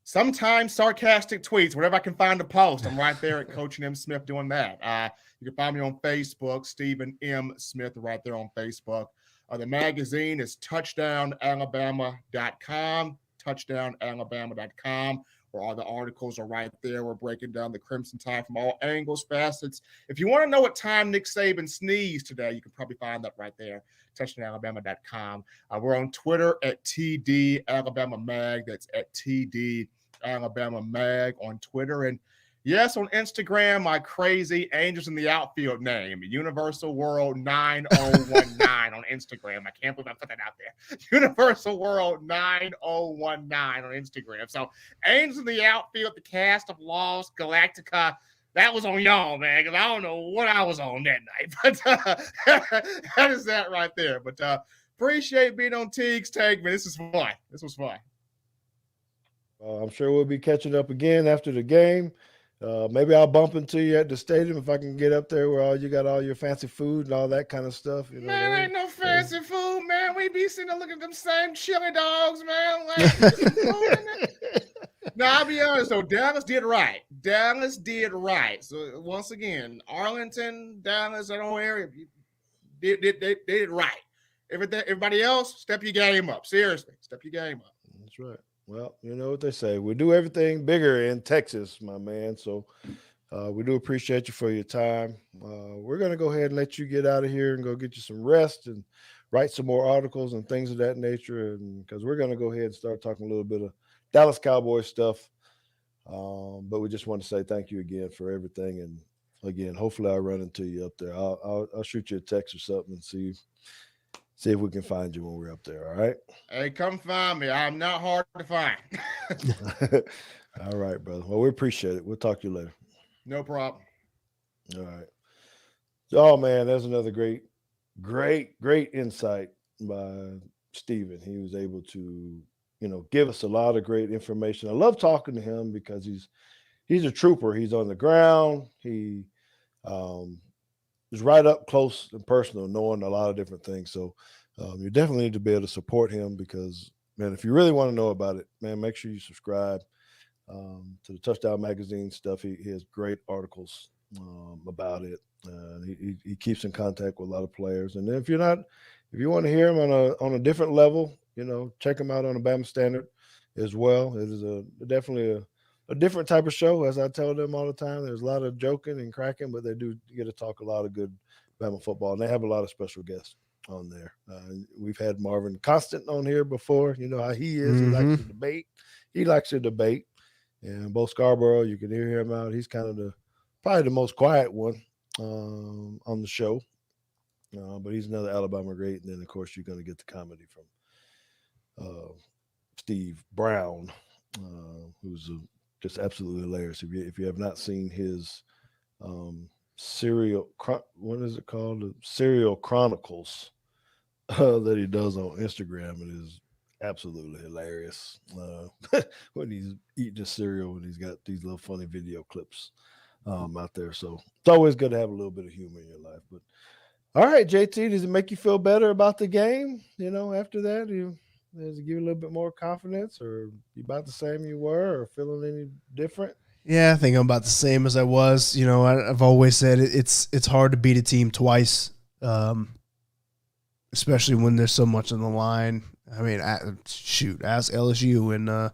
sometimes sarcastic tweets, whatever I can find to post. I'm right there at Coaching M Smith doing that. You can find me on Facebook, Stephen M. Smith, right there on Facebook. The magazine is touchdownalabama.com, touchdownalabama.com, where all the articles are right there. We're breaking down the Crimson Tide from all angles, facets. If you want to know what time Nick Saban sneezed today, you can probably find that right there, touchdownalabama.com. We're on Twitter at TDAlabamaMag. That's at TDAlabamaMag on Twitter. And yes, on Instagram, my crazy Angels in the Outfield name, Universal World 9019 on Instagram. I can't believe I put that out there. Universal World 9019 on Instagram. So Angels in the Outfield, the cast of Lost, Galactica, that was on y'all, man, because I don't know what I was on that night. But that is that right there. But appreciate being on Teague's Take, man. This is fun. This was fun. I'm sure we'll be catching up again after the game. Maybe I'll bump into you at the stadium if I can get up there where you got all your fancy food and all that kind of stuff. You know, man, ain't no fancy food, man. We be sitting there looking at them same chili dogs, man. No, I'll be honest though. Dallas did right. So once again, Arlington, Dallas, that whole area, they did right. Everybody else, step your game up. Seriously, step your game up. That's right. Well, you know what they say. We do everything bigger in Texas, my man. So we do appreciate you for your time. We're going to go ahead and let you get out of here and go get you some rest and write some more articles and things of that nature. And because we're going to go ahead and start talking a little bit of Dallas Cowboys stuff. But we just want to say thank you again for everything. And again, hopefully I'll run into you up there. I'll shoot you a text or something and see if we can find you when we're up there. All right. Hey, come find me. I'm not hard to find. All right, brother. Well, we appreciate it. We'll talk to you later. No problem. All right. Oh man, that's another great insight by Stephen. He was able to, give us a lot of great information. I love talking to him because he's a trooper. He's on the ground. He is right up close and personal, knowing a lot of different things. So you definitely need to be able to support him because, man, if you really want to know about it, man, make sure you subscribe to the Touchdown Magazine stuff. He has great articles about it. He keeps in contact with a lot of players. And then if you want to hear him on a different level, check him out on the Bama Standard as well. It is definitely a different type of show, as I tell them all the time. There's a lot of joking and cracking, but they do get to talk a lot of good Bama football, and they have a lot of special guests on there. We've had Marvin Constant on here before. You know how he is. He likes to debate. And Bo Scarborough, you can hear him out. He's kind of probably the most quiet one on the show. But he's another Alabama great. And then, of course, you're going to get the comedy from Steve Brown, who's just absolutely hilarious. If you have not seen his what is it called? The Serial Chronicles that he does on Instagram, it is absolutely hilarious. When he's eating his cereal and he's got these little funny video clips out there. So it's always good to have a little bit of humor in your life. But all right, JT, does it make you feel better about the game? After that, does it give you a little bit more confidence, or you about the same you were, or feeling any different? Yeah, I think I'm about the same as I was. I've always said it's hard to beat a team twice, especially when there's so much on the line. I mean, ask LSU in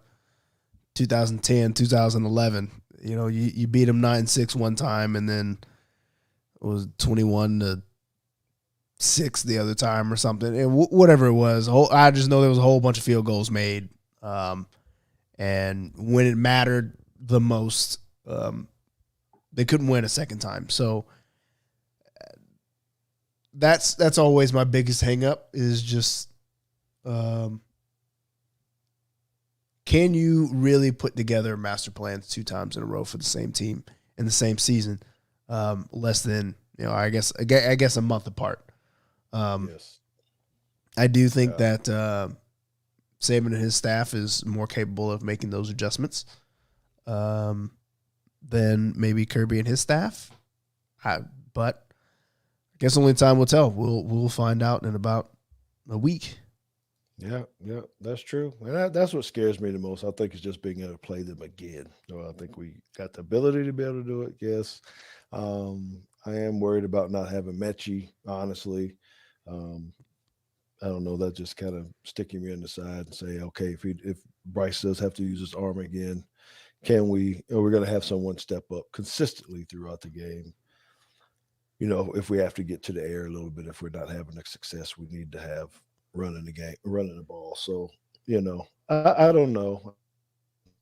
2010, 2011. You beat them 9-6 one time, and then it was 21-6 the other time or something. And whatever it was, I just know there was a whole bunch of field goals made, and when it mattered the most, they couldn't win a second time. So that's always my biggest hang up is just, can you really put together master plans 2 times in a row for the same team in the same season, less than, I guess a month apart. Yes. I do think that Saban and his staff is more capable of making those adjustments than maybe Kirby and his staff. But I guess only time will tell. We'll find out in about a week. Yeah, that's true. And that's what scares me the most. I think it's just being able to play them again. I think we got the ability to be able to do it, yes. I am worried about not having Mechie, honestly. I don't know, that just kind of sticking me in the side and say, okay, if Bryce does have to use his arm again, are we going to have someone step up consistently throughout the game? If we have to get to the air a little bit, if we're not having the success we need to have running the ball. So, I don't know.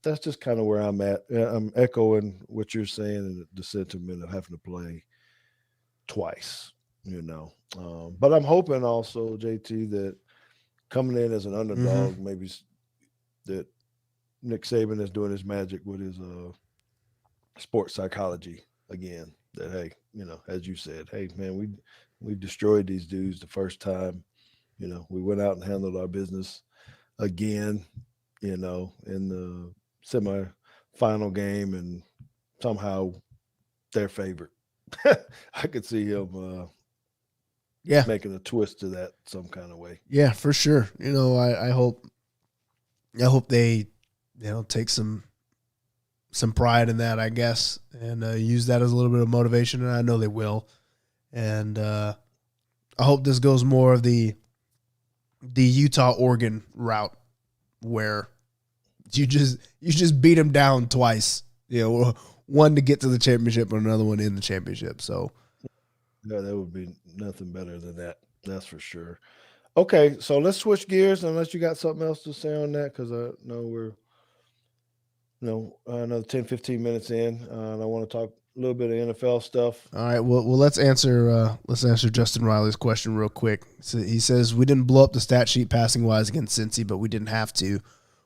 That's just kind of where I'm at. I'm echoing what you're saying and the sentiment of having to play twice, But I'm hoping also, JT, that coming in as an underdog, maybe that Nick Saban is doing his magic with his sports psychology again. That, hey, as you said, hey, man, we destroyed these dudes the first time. We went out and handled our business again, in the semi-final game, and somehow their favorite. I could see him making a twist to that some kind of way. Yeah, for sure. I hope they take some pride in that, I guess, and use that as a little bit of motivation, and I know they will. And I hope this goes more of the Utah-Oregon route, where you just beat them down twice. One to get to the championship and another one in the championship. So, yeah, that would be nothing better than that. That's for sure. Okay, so let's switch gears unless you got something else to say on that, because I know we're another 10, 15 minutes in, and I want to talk a little bit of NFL stuff. All right, well, let's answer Justin Riley's question real quick. So he says, we didn't blow up the stat sheet passing-wise against Cincy, but we didn't have to.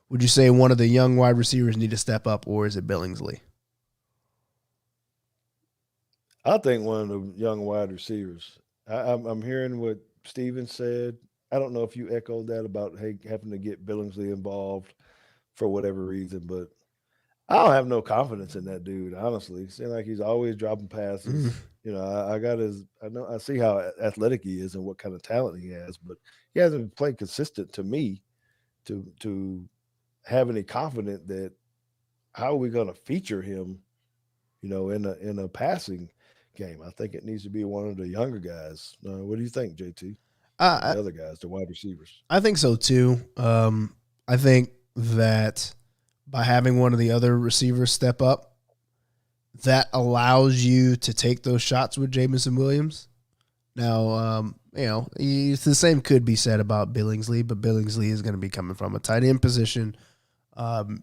Would you say one of the young wide receivers need to step up, or is it Billingsley? I think one of the young wide receivers. I'm hearing what Steven said. I don't know if you echoed that about, hey, having to get Billingsley involved for whatever reason, but I don't have no confidence in that dude, honestly. It seems like he's always dropping passes. I see how athletic he is and what kind of talent he has, but he hasn't played consistent to me to have any confidence that how are we going to feature him, in a passing game? I think it needs to be one of the younger guys. What do you think, JT? I The other guys, the wide receivers. I think so too. I think that by having one of the other receivers step up, that allows you to take those shots with Jamison Williams. Now, the same could be said about Billingsley, but Billingsley is going to be coming from a tight end position.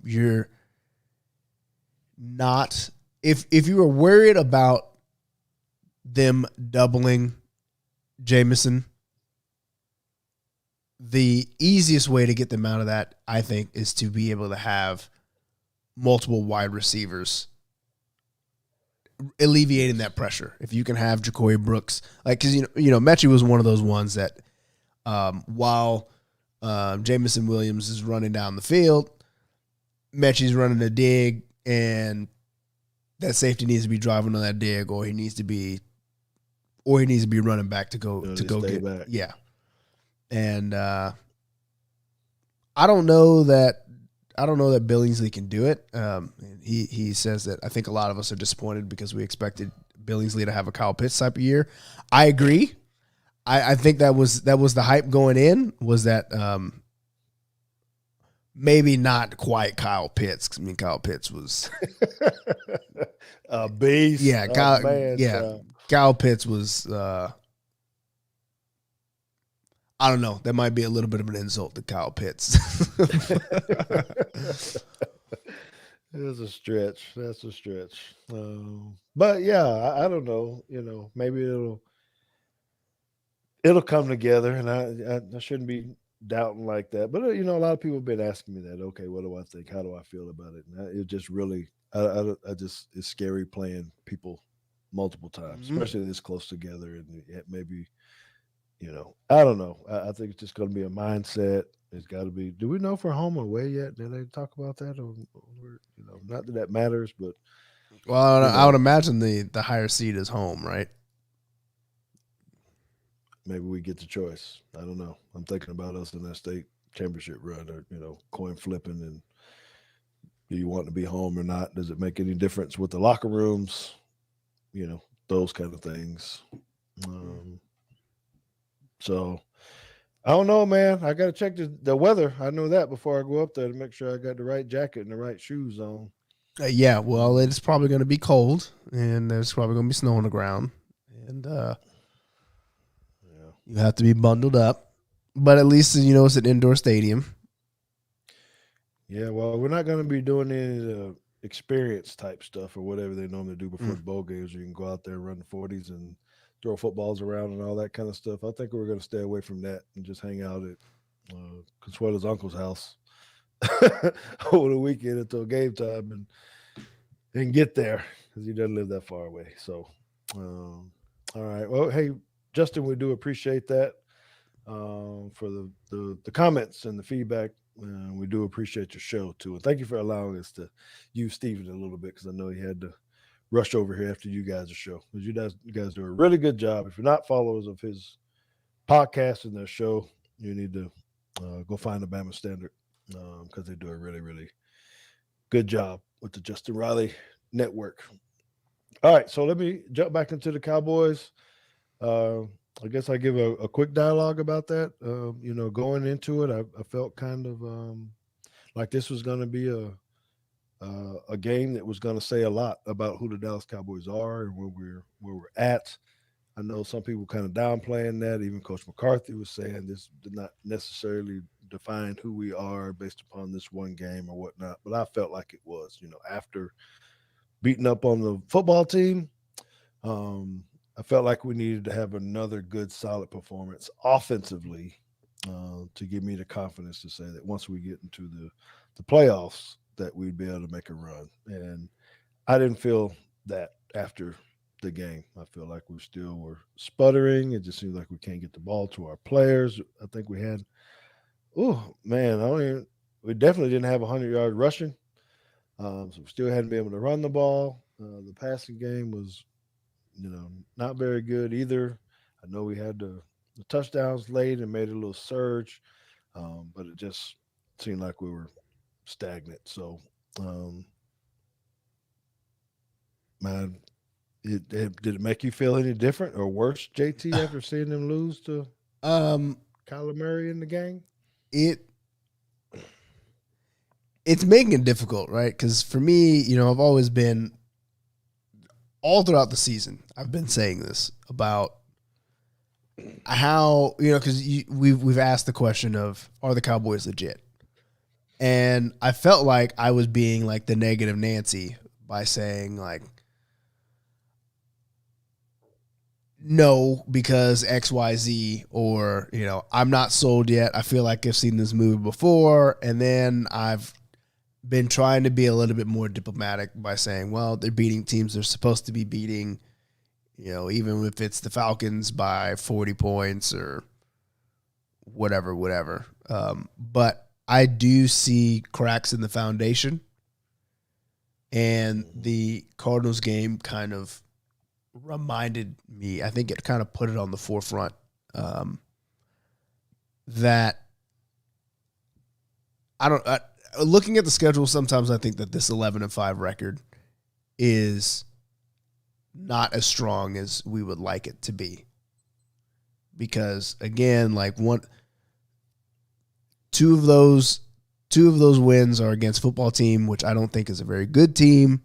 You're not if you were worried about them doubling Jamison, the easiest way to get them out of that, I think, is to be able to have multiple wide receivers alleviating that pressure. If you can have Jacory Brooks, because Mechie was one of those ones that while Jamison Williams is running down the field, Mechie's running a dig, and that safety needs to be driving on that dig, or he needs to be running back to go get back. Yeah. And I don't know that Billingsley can do it. He says that I think a lot of us are disappointed because we expected Billingsley to have a Kyle Pitts type of year. I agree. I think that was the hype going in, was that maybe not quite Kyle Pitts. I mean, Kyle Pitts was a beast. Yeah, Kyle Pitts was. I don't know. That might be a little bit of an insult to Kyle Pitts. It's a stretch. That's a stretch. But yeah, I don't know. Maybe it'll come together, and I shouldn't be doubting like that. But a lot of people have been asking me that. Okay, what do I think? How do I feel about it? And it just really, I just it's scary playing people multiple times, especially this close together, and maybe. I don't know. I think it's just going to be a mindset. It's got to be. Do we know if we're home or away yet? Did they talk about that? Or not that matters, but well, I would imagine the higher seed is home, right? Maybe we get the choice. I don't know. I'm thinking about us in that state championship run, or coin flipping, and do you want to be home or not? Does it make any difference with the locker rooms? Those kind of things. So I don't know, man. I got to check the weather. I know that before I go up there to make sure I got the right jacket and the right shoes on. Yeah, well, it's probably going to be cold, and there's probably going to be snow on the ground, and you have to be bundled up. But at least it's an indoor stadium. Yeah, well, we're not going to be doing any of the experience type stuff or whatever they normally do before the bowl games. You can go out there and run the 40s and throw footballs around and all that kind of stuff. I think we're going to stay away from that and just hang out at Consuela's uncle's house over the weekend until game time and get there because he doesn't live that far away. So, all right. Well, hey, Justin, we do appreciate that for the comments and the feedback. We do appreciate your show, too. And thank you for allowing us to use Steven a little bit because I know he had to rush over here after you guys' show. Because you guys do a really good job. If you're not followers of his podcast and their show, you need to go find the Bama Standard because they do a really, really good job with the Justin Riley Network. All right, so let me jump back into the Cowboys. I guess I give a quick dialogue about that. Going into it, I felt kind of like this was going to be a game that was going to say a lot about who the Dallas Cowboys are and where we're at. I know some people kind of downplaying that. Even Coach McCarthy was saying this did not necessarily define who we are based upon this one game or whatnot. But I felt like it was. After beating up on the football team, I felt like we needed to have another good, solid performance offensively to give me the confidence to say that once we get into the playoffs, that we'd be able to make a run. And I didn't feel that after the game. I feel like we still were sputtering. It just seems like we can't get the ball to our players. I think we had, we definitely didn't have 100-yard rushing. So we still hadn't been able to run the ball. The passing game was, not very good either. I know we had the touchdowns late and made a little surge, but it just seemed like we were stagnant. So Man, did it make you feel any different or worse, JT, after seeing them lose to Kyler Murray in the game? It's making it difficult, right? Because for me, I've always been all throughout the season. I've been saying this about how because we've asked the question of, are the Cowboys legit? And I felt like I was being like the negative Nancy by saying like, no, because XYZ, or, I'm not sold yet. I feel like I've seen this movie before. And then I've been trying to be a little bit more diplomatic by saying, well, they're beating teams they're supposed to be beating, even if it's the Falcons by 40 points or whatever. But I do see cracks in the foundation, and the Cardinals game kind of reminded me, I think it kind of put it on the forefront, that looking at the schedule, sometimes I think that this 11-5 record is not as strong as we would like it to be. Because again, like two of those wins are against football team, which I don't think is a very good team.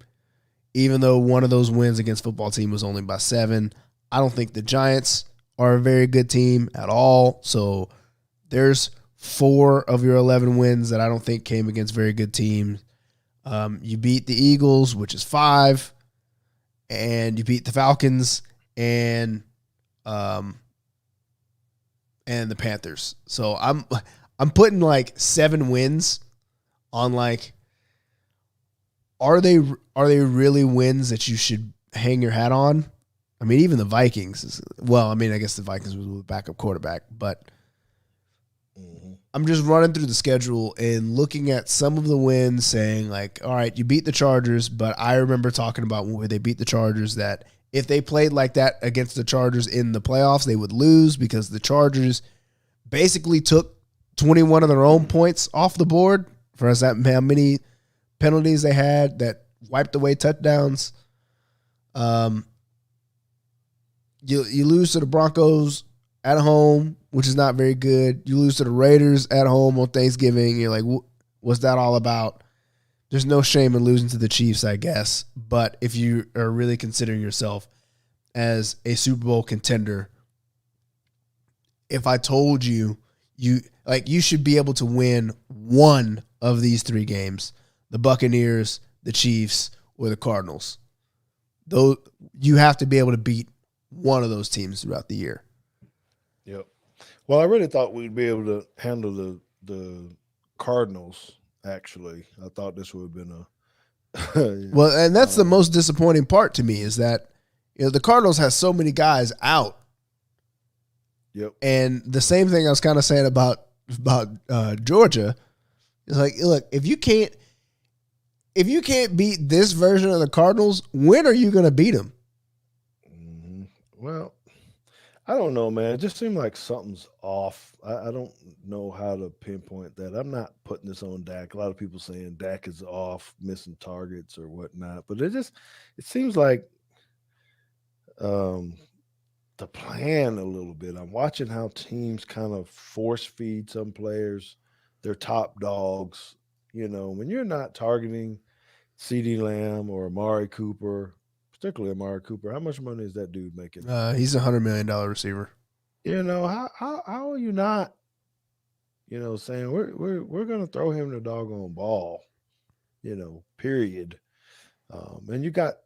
Even though one of those wins against football team was only by 7, I don't think the Giants are a very good team at all. So there's 4 of your 11 wins that I don't think came against very good teams. You beat the Eagles, which is 5, and you beat the Falcons and the Panthers. So I'm putting like 7 wins on like, are they really wins that you should hang your hat on? I mean, even the Vikings I guess the Vikings was with backup quarterback, but I'm just running through the schedule and looking at some of the wins saying like, all right, you beat the Chargers, but I remember talking about when they beat the Chargers that if they played like that against the Chargers in the playoffs, they would lose because the Chargers basically took 21 of their own points off the board for us. That how many penalties they had that wiped away touchdowns. You lose to the Broncos at home, which is not very good. You lose to the Raiders at home on Thanksgiving. You're like, what's that all about? There's no shame in losing to the Chiefs, I guess. But if you are really considering yourself as a Super Bowl contender, if I told you you should be able to win one of these 3 games, the Buccaneers, the Chiefs, or the Cardinals, though you have to be able to beat one of those teams throughout the year. Yep. Well, I really thought we'd be able to handle the Cardinals. Actually, I thought this would have been a well, and that's the most disappointing part to me is that the Cardinals has so many guys out. Yep. And the same thing I was kind of saying about Georgia is like, look, if you can't beat this version of the Cardinals, when are you going to beat them? Mm-hmm. Well, I don't know, man. It just seemed like something's off. I don't know how to pinpoint that. I'm not putting this on Dak. A lot of people saying Dak is off, missing targets or whatnot. But it seems like the plan a little bit. I'm watching how teams kind of force feed some players their top dogs. When you're not targeting CeeDee Lamb or Amari Cooper, particularly Amari Cooper, how much money is that dude making? He's a $100 million receiver. How are you not, saying we're gonna throw him the doggone ball, period. And you got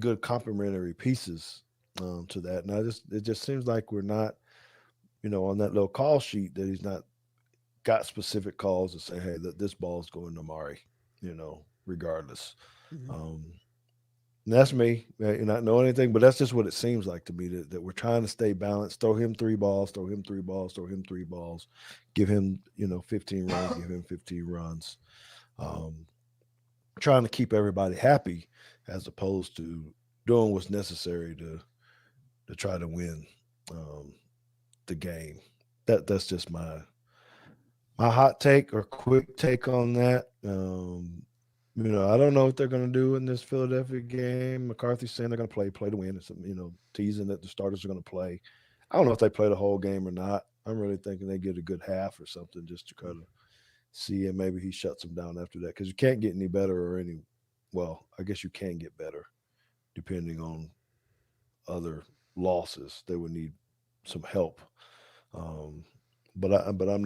good complementary pieces to that. And it just seems like we're not, on that little call sheet that he's not got specific calls to say, hey, this ball's going to Amari, regardless. Mm-hmm. And that's me, not know anything, but that's just what it seems like to me, that we're trying to stay balanced. Throw him 3 balls, throw him 3 balls, throw him 3 balls, give him, 15 runs, give him 15 runs. Trying to keep everybody happy as opposed to doing what's necessary to try to win the game. That's just my hot take or quick take on that. I don't know what they're going to do in this Philadelphia game. McCarthy's saying they're going to play to win. It's, teasing that the starters are going to play. I don't know if they play the whole game or not. I'm really thinking they get a good half or something just to kind of see, and maybe he shuts them down after that because you can't get any better well, I guess you can get better depending on other losses. They would need some help. But I'm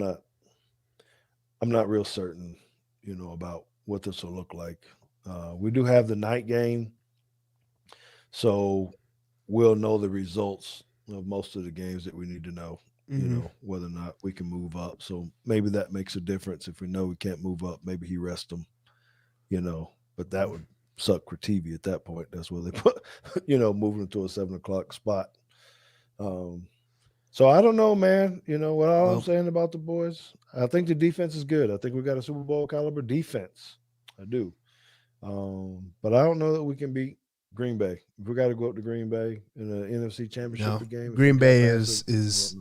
not real certain, about what this will look like. We do have the night game, so we'll know the results of most of the games that we need to know. Whether or not we can move up. So maybe that makes a difference. If we know we can't move up, maybe he rests them. But that would suck for TV at that point. That's where they put, moving to a 7 o'clock spot. So I don't know, man. What I'm saying about the boys, I think the defense is good. I think we got a Super Bowl caliber defense. I do. But I don't know that we can beat Green Bay. If we got to go up to Green Bay in the NFC Championship game, Green Bay is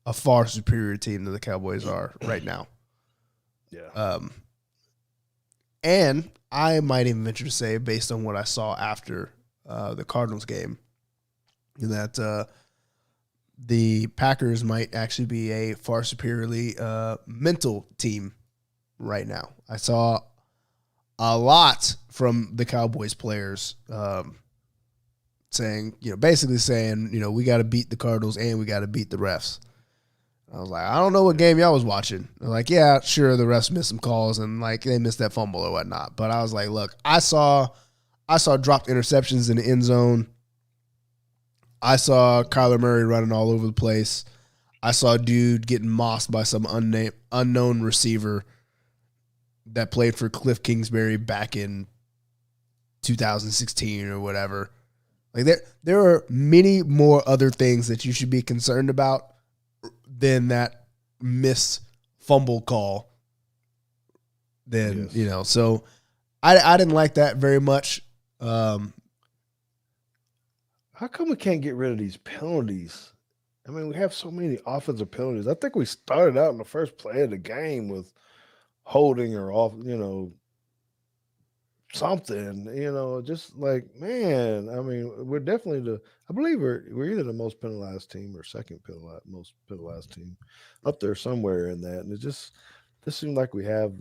a far superior team than the Cowboys are right now. Yeah. And I might even venture to say, based on what I saw after the Cardinals game, that the Packers might actually be a far superiorly mental team right now. I saw a lot from the Cowboys players saying, basically saying, we got to beat the Cardinals and we got to beat the refs. I was like, I don't know what game y'all was watching. They're like, yeah, sure, the refs missed some calls and like they missed that fumble or whatnot. But I was like, look, I saw dropped interceptions in the end zone. I saw Kyler Murray running all over the place. I saw a dude getting mossed by some unknown receiver that played for Cliff Kingsbury back in 2016 or whatever. Like there are many more other things that you should be concerned about than that missed fumble call. So I didn't like that very much. How come we can't get rid of these penalties? I mean, we have so many offensive penalties. I think we started out in the first play of the game with holding or off, something, just like, man, I mean, we're definitely I believe we're either the most penalized team or second most penalized team up there somewhere in that. And it just seems like we have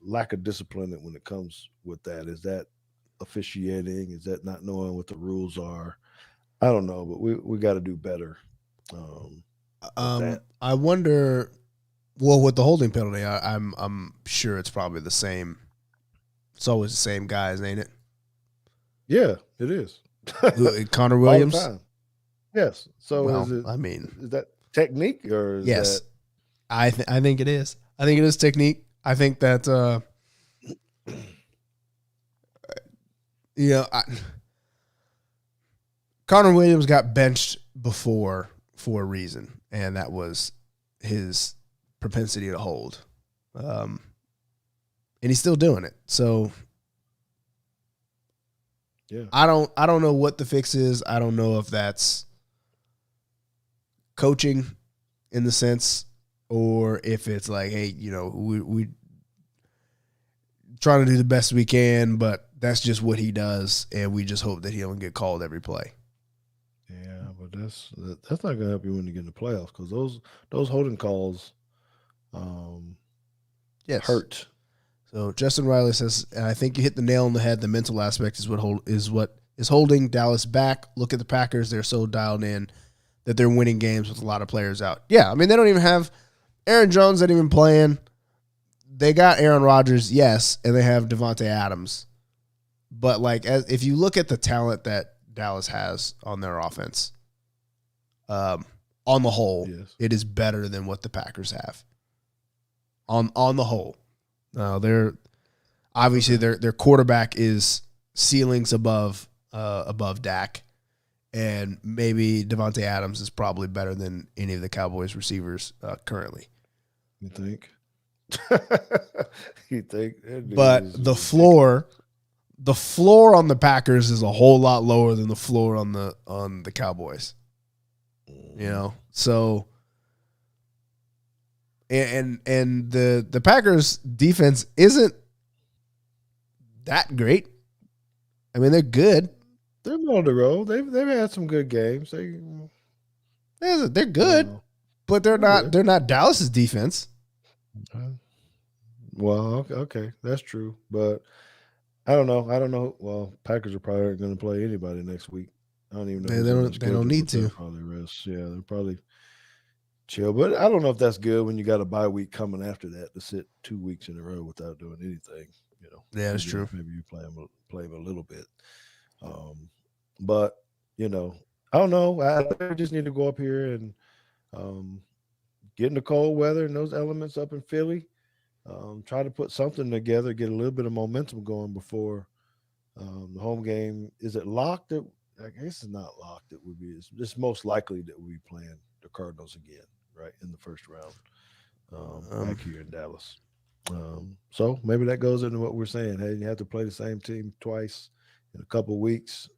lack of discipline when it comes with that. Is that officiating? Is that not knowing what the rules are? I don't know, but we got to do better. I wonder. Well, with the holding penalty, I'm sure it's probably the same. It's always the same guys, ain't it? Yeah, it is. Connor Williams. All the time. Yes. So is that technique or is yes? That... I think it is. I think it is technique. I think that Connor Williams got benched before for a reason, and that was his propensity to hold. And he's still doing it. So yeah. I don't know what the fix is. I don't know if that's coaching in the sense, or if it's like, hey, we trying to do the best we can, but that's just what he does, and we just hope that he don't get called every play. Yeah, but that's not going to help you when you get in the playoffs, because those holding calls hurt. So Justin Riley says, and I think you hit the nail on the head. The mental aspect is what is holding Dallas back. Look at the Packers; they're so dialed in that they're winning games with a lot of players out. Yeah, I mean they don't even have Aaron Jones. Not even playing. They got Aaron Rodgers, yes, and they have Devontae Adams. But if you look at the talent that Dallas has on their offense, on the whole, yes, it is better than what the Packers have. On the whole. They're obviously their quarterback is ceilings above Dak, and maybe Devontae Adams is probably better than any of the Cowboys receivers currently. You think? You think? But the floor on the Packers is a whole lot lower than the floor on the Cowboys. So. And the Packers defense isn't that great. I mean, they're good. They're on the road. They've had some good games. They're good, but they're not. They're not Dallas's defense. Well, okay, that's true, but I don't know. Well, Packers are probably going to play anybody next week. I don't even know. They don't need to. Probably rest. Yeah, they'll probably chill. But I don't know if that's good when you got a bye week coming after that to sit 2 weeks in a row without doing anything. Yeah, that's true. Maybe you play them a little bit. But I don't know. I just need to go up here and get in the cold weather and those elements up in Philly. Try to put something together, get a little bit of momentum going before the home game. Is it locked? I guess it's not locked. It would be. It's most likely that we'll be playing the Cardinals again, right, in the first round, back here in Dallas. So maybe that goes into what we're saying. Hey, you have to play the same team twice in a couple of weeks.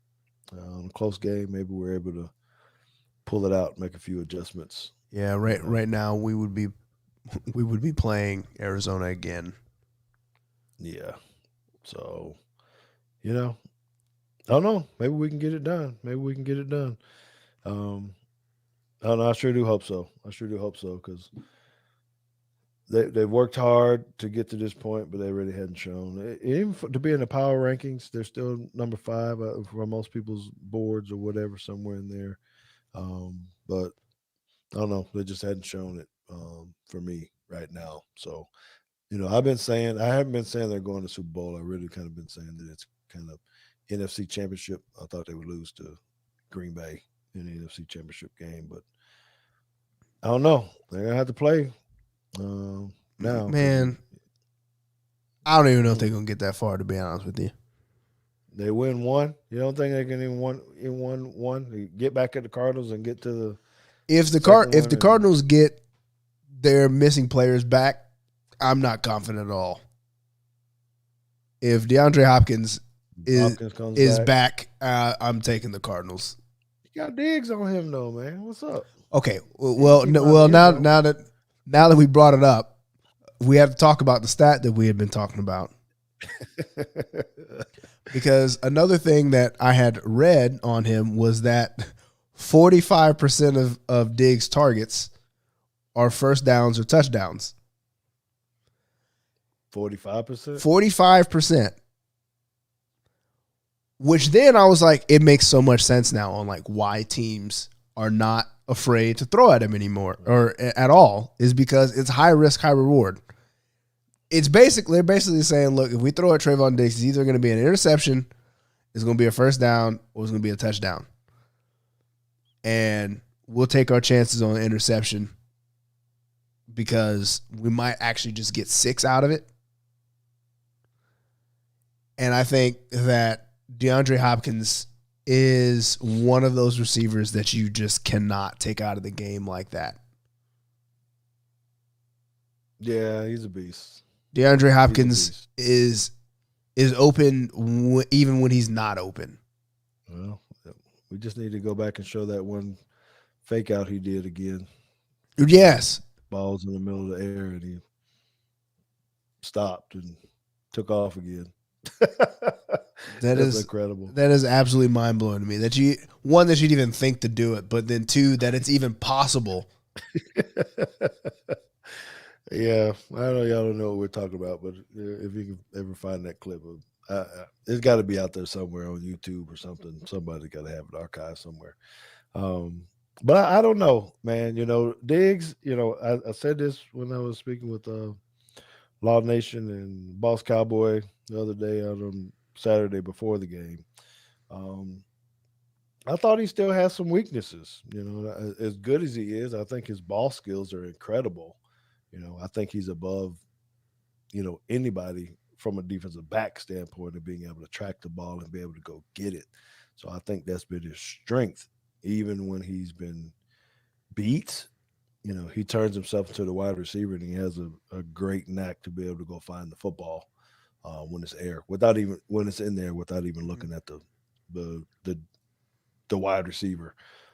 A close game, maybe we're able to pull it out, make a few adjustments. Yeah, right now we would be playing Arizona again. Yeah. So, I don't know. Maybe we can get it done. I don't know. I sure do hope so. Because they've worked hard to get to this point, but they really hadn't shown. Even to be in the power rankings, they're still number 5 for most people's boards or whatever, somewhere in there. But I don't know. They just hadn't shown it for me right now. So, I haven't been saying they're going to Super Bowl. I really kind of been saying that it's kind of NFC Championship. I thought they would lose to Green Bay in the NFC Championship game, but I don't know. They're going to have to play now. Man, I don't even know if they're going to get that far, to be honest with you. They win one. You don't think they can even win one? Get back at the Cardinals and get to the if the Cardinals get their missing players back, I'm not confident at all. If DeAndre Hopkins is back, I'm taking the Cardinals. You got Diggs on him though, man. What's up? Okay. Well, now that we brought it up, we have to talk about the stat that we had been talking about. Because another thing that I had read on him was that 45% of Diggs' targets are first downs or touchdowns. 45%? 45%. Which then I was like, it makes so much sense now on like why teams are not afraid to throw at him anymore or at all, is because it's high risk, high reward. They're basically saying, look, if we throw at Trayvon Diggs, it's either going to be an interception, it's going to be a first down, or it's going to be a touchdown. And we'll take our chances on an interception because we might actually just get 6 out of it. And I think that DeAndre Hopkins is one of those receivers that you just cannot take out of the game like that. Yeah, he's a beast. DeAndre Hopkins is open even when he's not open. Well, we just need to go back and show that one fake out he did again. Yes. Balls in the middle of the air and he stopped and took off again. That's incredible. That is absolutely mind blowing to me. That you'd even think to do it, but then 2, that it's even possible. Yeah, I know y'all don't know what we're talking about, but if you can ever find that clip, it's got to be out there somewhere on YouTube or something. Somebody got to have it archived somewhere. But I don't know, man. Diggs. I said this when I was speaking with Law Nation and Boss Cowboy the other day out on Saturday before the game. I thought he still has some weaknesses. As good as he is, I think his ball skills are incredible. I think he's above, anybody from a defensive back standpoint of being able to track the ball and be able to go get it. So I think that's been his strength, even when he's been beat. He turns himself into the wide receiver and he has a great knack to be able to go find the football when it's in there without even looking at the wide receiver.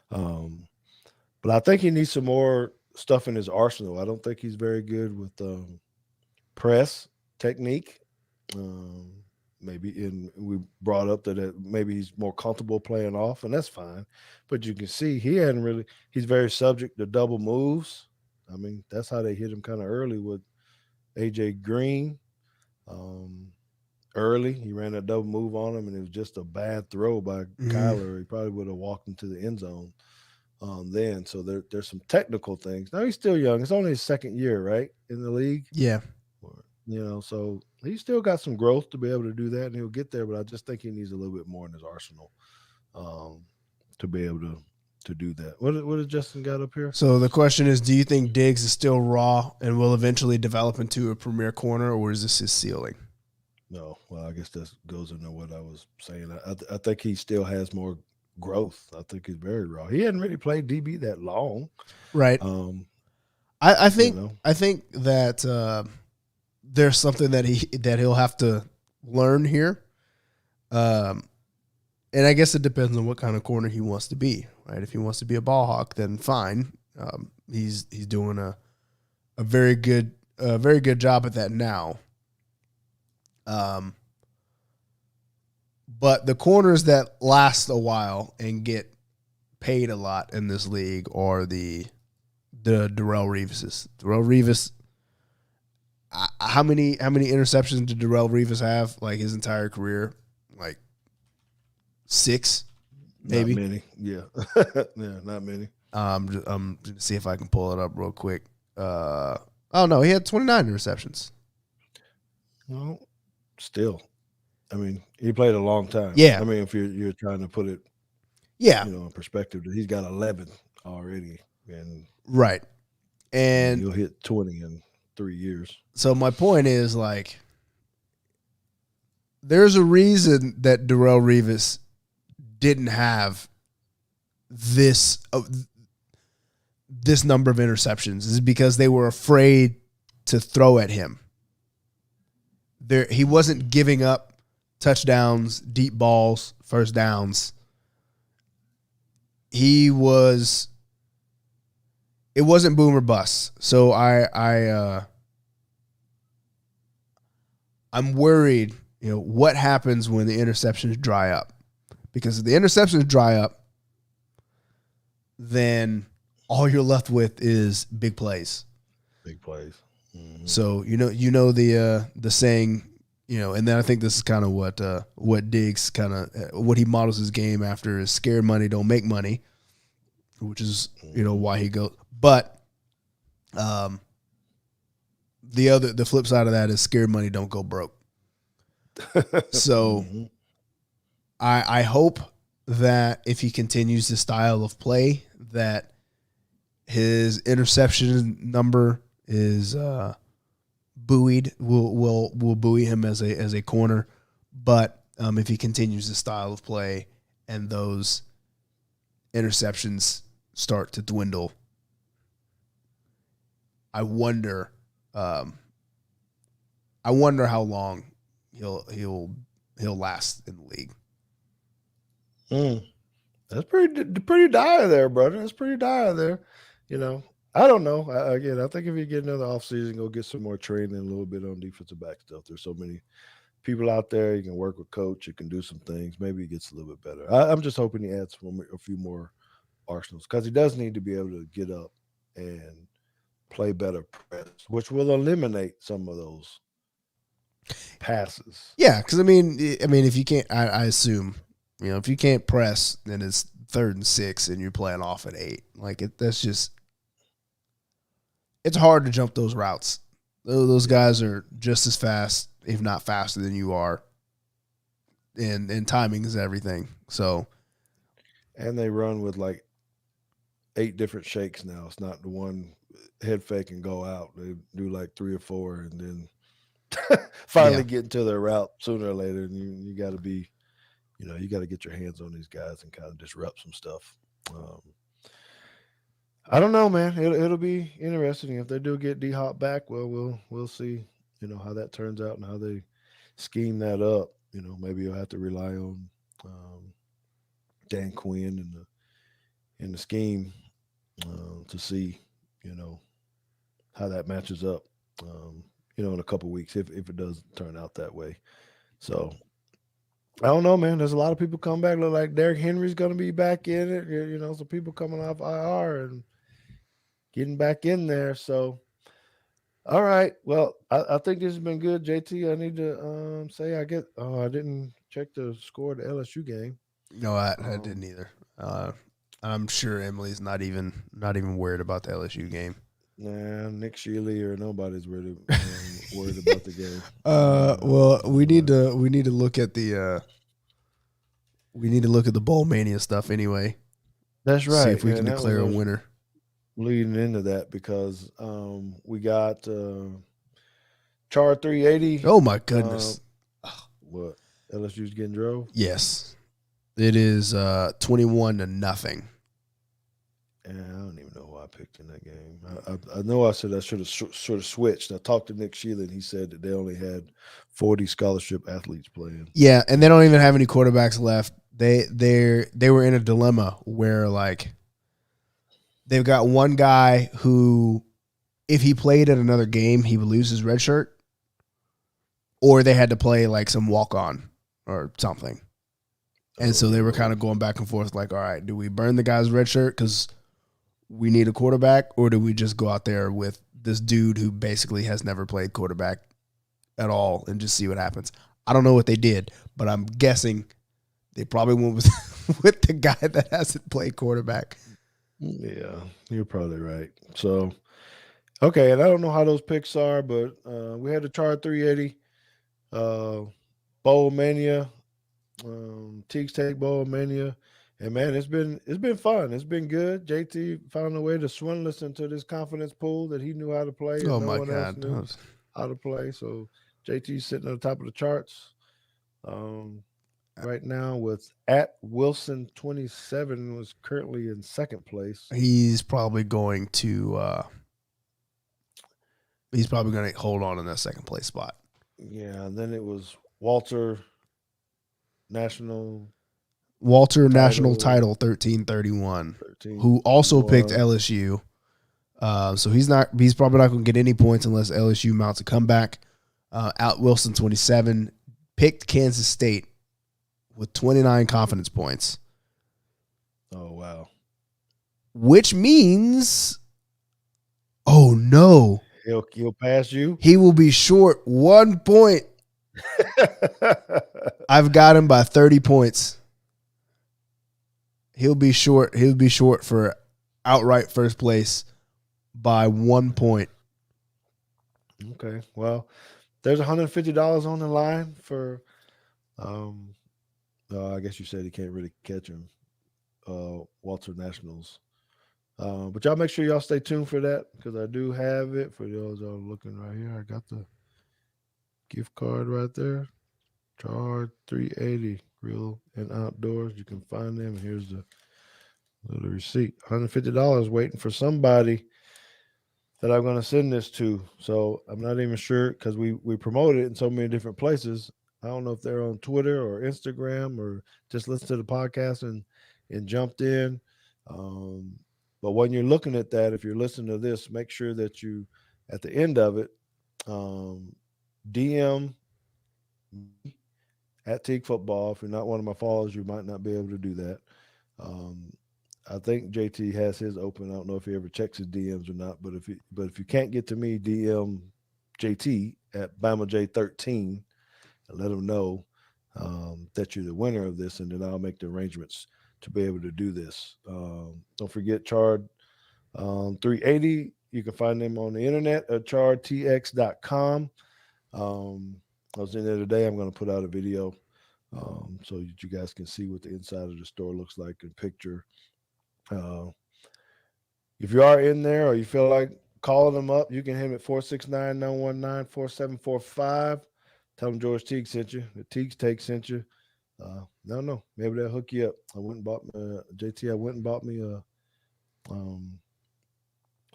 But I think he needs some more stuff in his arsenal. I don't think he's very good with press technique. we brought up that maybe he's more comfortable playing off, and that's fine. But you can see he hadn't really. He's very subject to double moves. I mean, that's how they hit him kind of early with AJ Green. Um, Early, he ran a double move on him, and it was just a bad throw by Kyler. He probably would have walked into the end zone then. So there's some technical things. Now he's still young. It's only his second year, right, in the league. Yeah. So he's still got some growth to be able to do that, and he'll get there. But I just think he needs a little bit more in his arsenal to be able to do that. What has Justin got up here? So the question is, do you think Diggs is still raw and will eventually develop into a premier corner, or is this his ceiling? No. Well, I guess that goes into what I was saying. I think he still has more growth. I think he's very raw. He hadn't really played DB that long. Right. I think that there's something that he'll have to learn here. And I guess it depends on what kind of corner he wants to be, right? If he wants to be a ball hawk, then fine. He's doing a very good job at that now. But the corners that last a while and get paid a lot in this league are the Darrelle Revises. Darrelle Revis, how many interceptions did Darrelle Revis have like his entire career? Like 6, maybe. Not many. Yeah. Yeah, not many. I'm gonna see if I can pull it up real quick. Oh no, he had 29 interceptions. Well, still, I mean, he played a long time. Yeah. I mean, if you're trying to put it, Yeah. in perspective, he's got 11 already, and Right. And he'll hit 20 in 3 years. so my point is, like, there's a reason that Darrelle Revis didn't have this number of interceptions, is because they were afraid to throw at him. He wasn't giving up touchdowns, deep balls, first downs. It wasn't boom or bust. So I'm worried, what happens when the interceptions dry up? Because if the interceptions dry up, then all you're left with is big plays. Big plays. Mm-hmm. So the saying, and then I think this is kind of what Diggs what he models his game after is scared money don't make money, which is why he goes. But the flip side of that is scared money don't go broke. So mm-hmm. I hope that if he continues the style of play, that his interception number is buoyed. Will buoy him as a corner. But if he continues the style of play and those interceptions start to dwindle, I wonder how long he'll last in the league. That's pretty dire there, brother. That's pretty dire there. I don't know. I think if you get another offseason, go get some more training a little bit on defensive back stuff. There's so many people out there. You can work with coach. You can do some things. Maybe it gets a little bit better. I'm just hoping he adds a few more arsenals, because he does need to be able to get up and play better press, which will eliminate some of those passes. Yeah, because I mean, if you can't, I assume, if you can't press, then it's 3rd and 6, and you're playing off at 8. Like that's just, it's hard to jump those routes. Those guys are just as fast, if not faster than you are, and timing is everything. So, and they run with like 8 different shakes now. It's not the one head fake and go out. They do like 3 or 4, and then finally get into their route sooner or later. And you got to be, you got to get your hands on these guys and kind of disrupt some stuff. I don't know, man. It'll be interesting if they do get D-Hop back. Well, we'll see, how that turns out and how they scheme that up. Maybe you'll have to rely on Dan Quinn and the scheme to see, how that matches up, in a couple of weeks if it does turn out that way. So I don't know, man. There's a lot of people come back. Look like Derrick Henry's going to be back in it. Some people coming off IR and getting back in there. So, all right. Well, I think this has been good, JT. I need to say I didn't check the score of the LSU game. No, I didn't either. I'm sure Emily's not even worried about the LSU game. Nah, Nick Shealy or nobody's worried about the game. Well, we need to look at the bowl mania stuff anyway. That's right. See if we can declare a winner. Leading into that because we got Char 380. Oh my goodness! What LSU's getting drove? Yes, it is 21-0. And I don't even know who I picked in that game. I know I said I should have sort of switched. I talked to Nick Shealy, and he said that they only had 40 scholarship athletes playing. Yeah, and they don't even have any quarterbacks left. They were in a dilemma where like they've got one guy who, if he played at another game, he would lose his red shirt, or they had to play like some walk on or something. And so they were kind of going back and forth, like, all right, do we burn the guy's red shirt because we need a quarterback, or do we just go out there with this dude who basically has never played quarterback at all and just see what happens? I don't know what they did, but I'm guessing they probably went with the guy that hasn't played quarterback. Yeah, you're probably right. So, okay, and I don't know how those picks are, but we had the Char 380, Bowl Mania, Teague's Take Bowl Mania. And man, it's been fun. It's been good. JT found a way to swindle us into this confidence pool that he knew how to play, and Oh no my one else God. knew how to play. So JT's sitting at the top of the charts right now with at Wilson 27 was currently in second place. He's probably going to hold on in that second place spot. Yeah, and then it was Walter National Title 1331, who also picked LSU. So he's probably not going to get any points unless LSU mounts a comeback. Out Wilson 27 picked Kansas State with 29 confidence points. Oh wow! Which means, oh no, he'll pass you. He will be short 1 point. I've got him by 30 points. He'll be short for outright first place by 1 point. Okay. Well, there's $150 on the line for I guess you said he can't really catch him. Walter Nationals. But y'all make sure y'all stay tuned for that because I do have it for those that are looking right here. I got the gift card right there. Char 380 Grill and Outdoors. You can find them. Here's the little receipt. $150 waiting for somebody that I'm going to send this to. So I'm not even sure because we promoted it in so many different places. I don't know if they're on Twitter or Instagram or just listened to the podcast and jumped in. But when you're looking at that, if you're listening to this, make sure that you, at the end of it, DM at Teague Football. If you're not one of my followers, you might not be able to do that. I think JT has his open. I don't know if he ever checks his DMs or not, but if you can't get to me, DM JT at BamaJ13 and let him know that you're the winner of this, and then I'll make the arrangements to be able to do this. Don't forget Chard 380. You can find them on the internet at chardtx.com. I was in there today. I'm going to put out a video so that you guys can see what the inside of the store looks like in picture. If you are in there or you feel like calling them up, you can hit them at 469-919-4745. Tell them George Teague sent you. The Teague's Take sent you. No, maybe they'll hook you up. I went and bought me a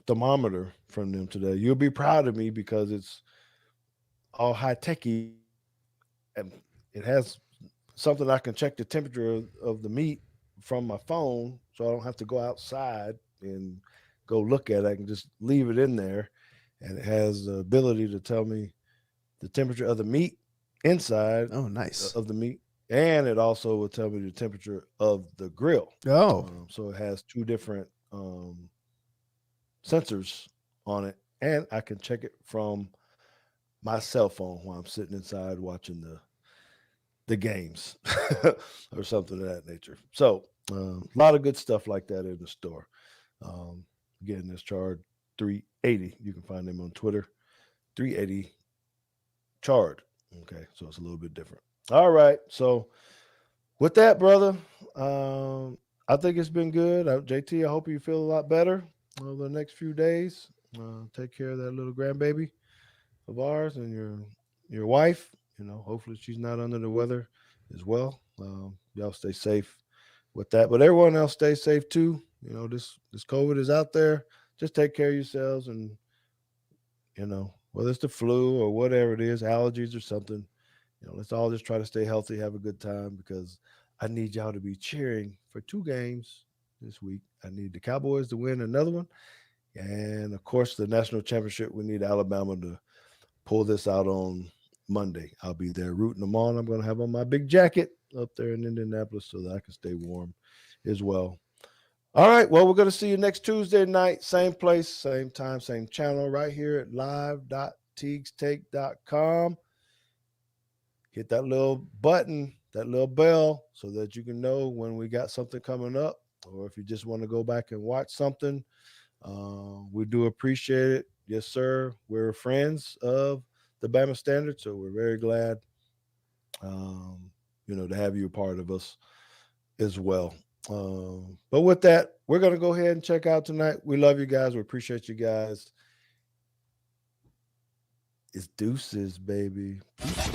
thermometer from them today. You'll be proud of me because it's all high-techy. And it has something I can check the temperature of the meat from my phone, so I don't have to go outside and go look at it. I can just leave it in there, and it has the ability to tell me the temperature of the meat inside. Oh, nice. Of the meat and it also will tell me the temperature of the grill. Oh, So it has two different sensors on it, and I can check it from my cell phone while I'm sitting inside watching the games or something of that nature. So a lot of good stuff like that in the store. Again, this Chard 380. You can find them on Twitter. 380 Chard. Okay, so it's a little bit different. All right, so with that, brother, I think it's been good. JT, I hope you feel a lot better over the next few days. Take care of that little grandbaby of ours and your wife. Hopefully she's not under the weather as well. Y'all stay safe with that, but everyone else stay safe too. This COVID is out there. Just take care of yourselves, and whether it's the flu or whatever it is, allergies or something. Let's all just try to stay healthy, have a good time, because I need y'all to be cheering for 2 games this week. I need the Cowboys to win another one, and of course the national championship. We need Alabama to pull this out on Monday. I'll be there rooting them on. I'm going to have on my big jacket up there in Indianapolis so that I can stay warm as well. All right. Well, we're going to see you next Tuesday night. Same place, same time, same channel, right here at live.teagstake.com. Hit that little button, that little bell, so that you can know when we got something coming up, or if you just want to go back and watch something. We do appreciate it. Yes, sir. We're friends of the Bama Standard, so we're very glad, to have you a part of us as well. But with that, we're going to go ahead and check out tonight. We love you guys. We appreciate you guys. It's deuces, baby. Peace.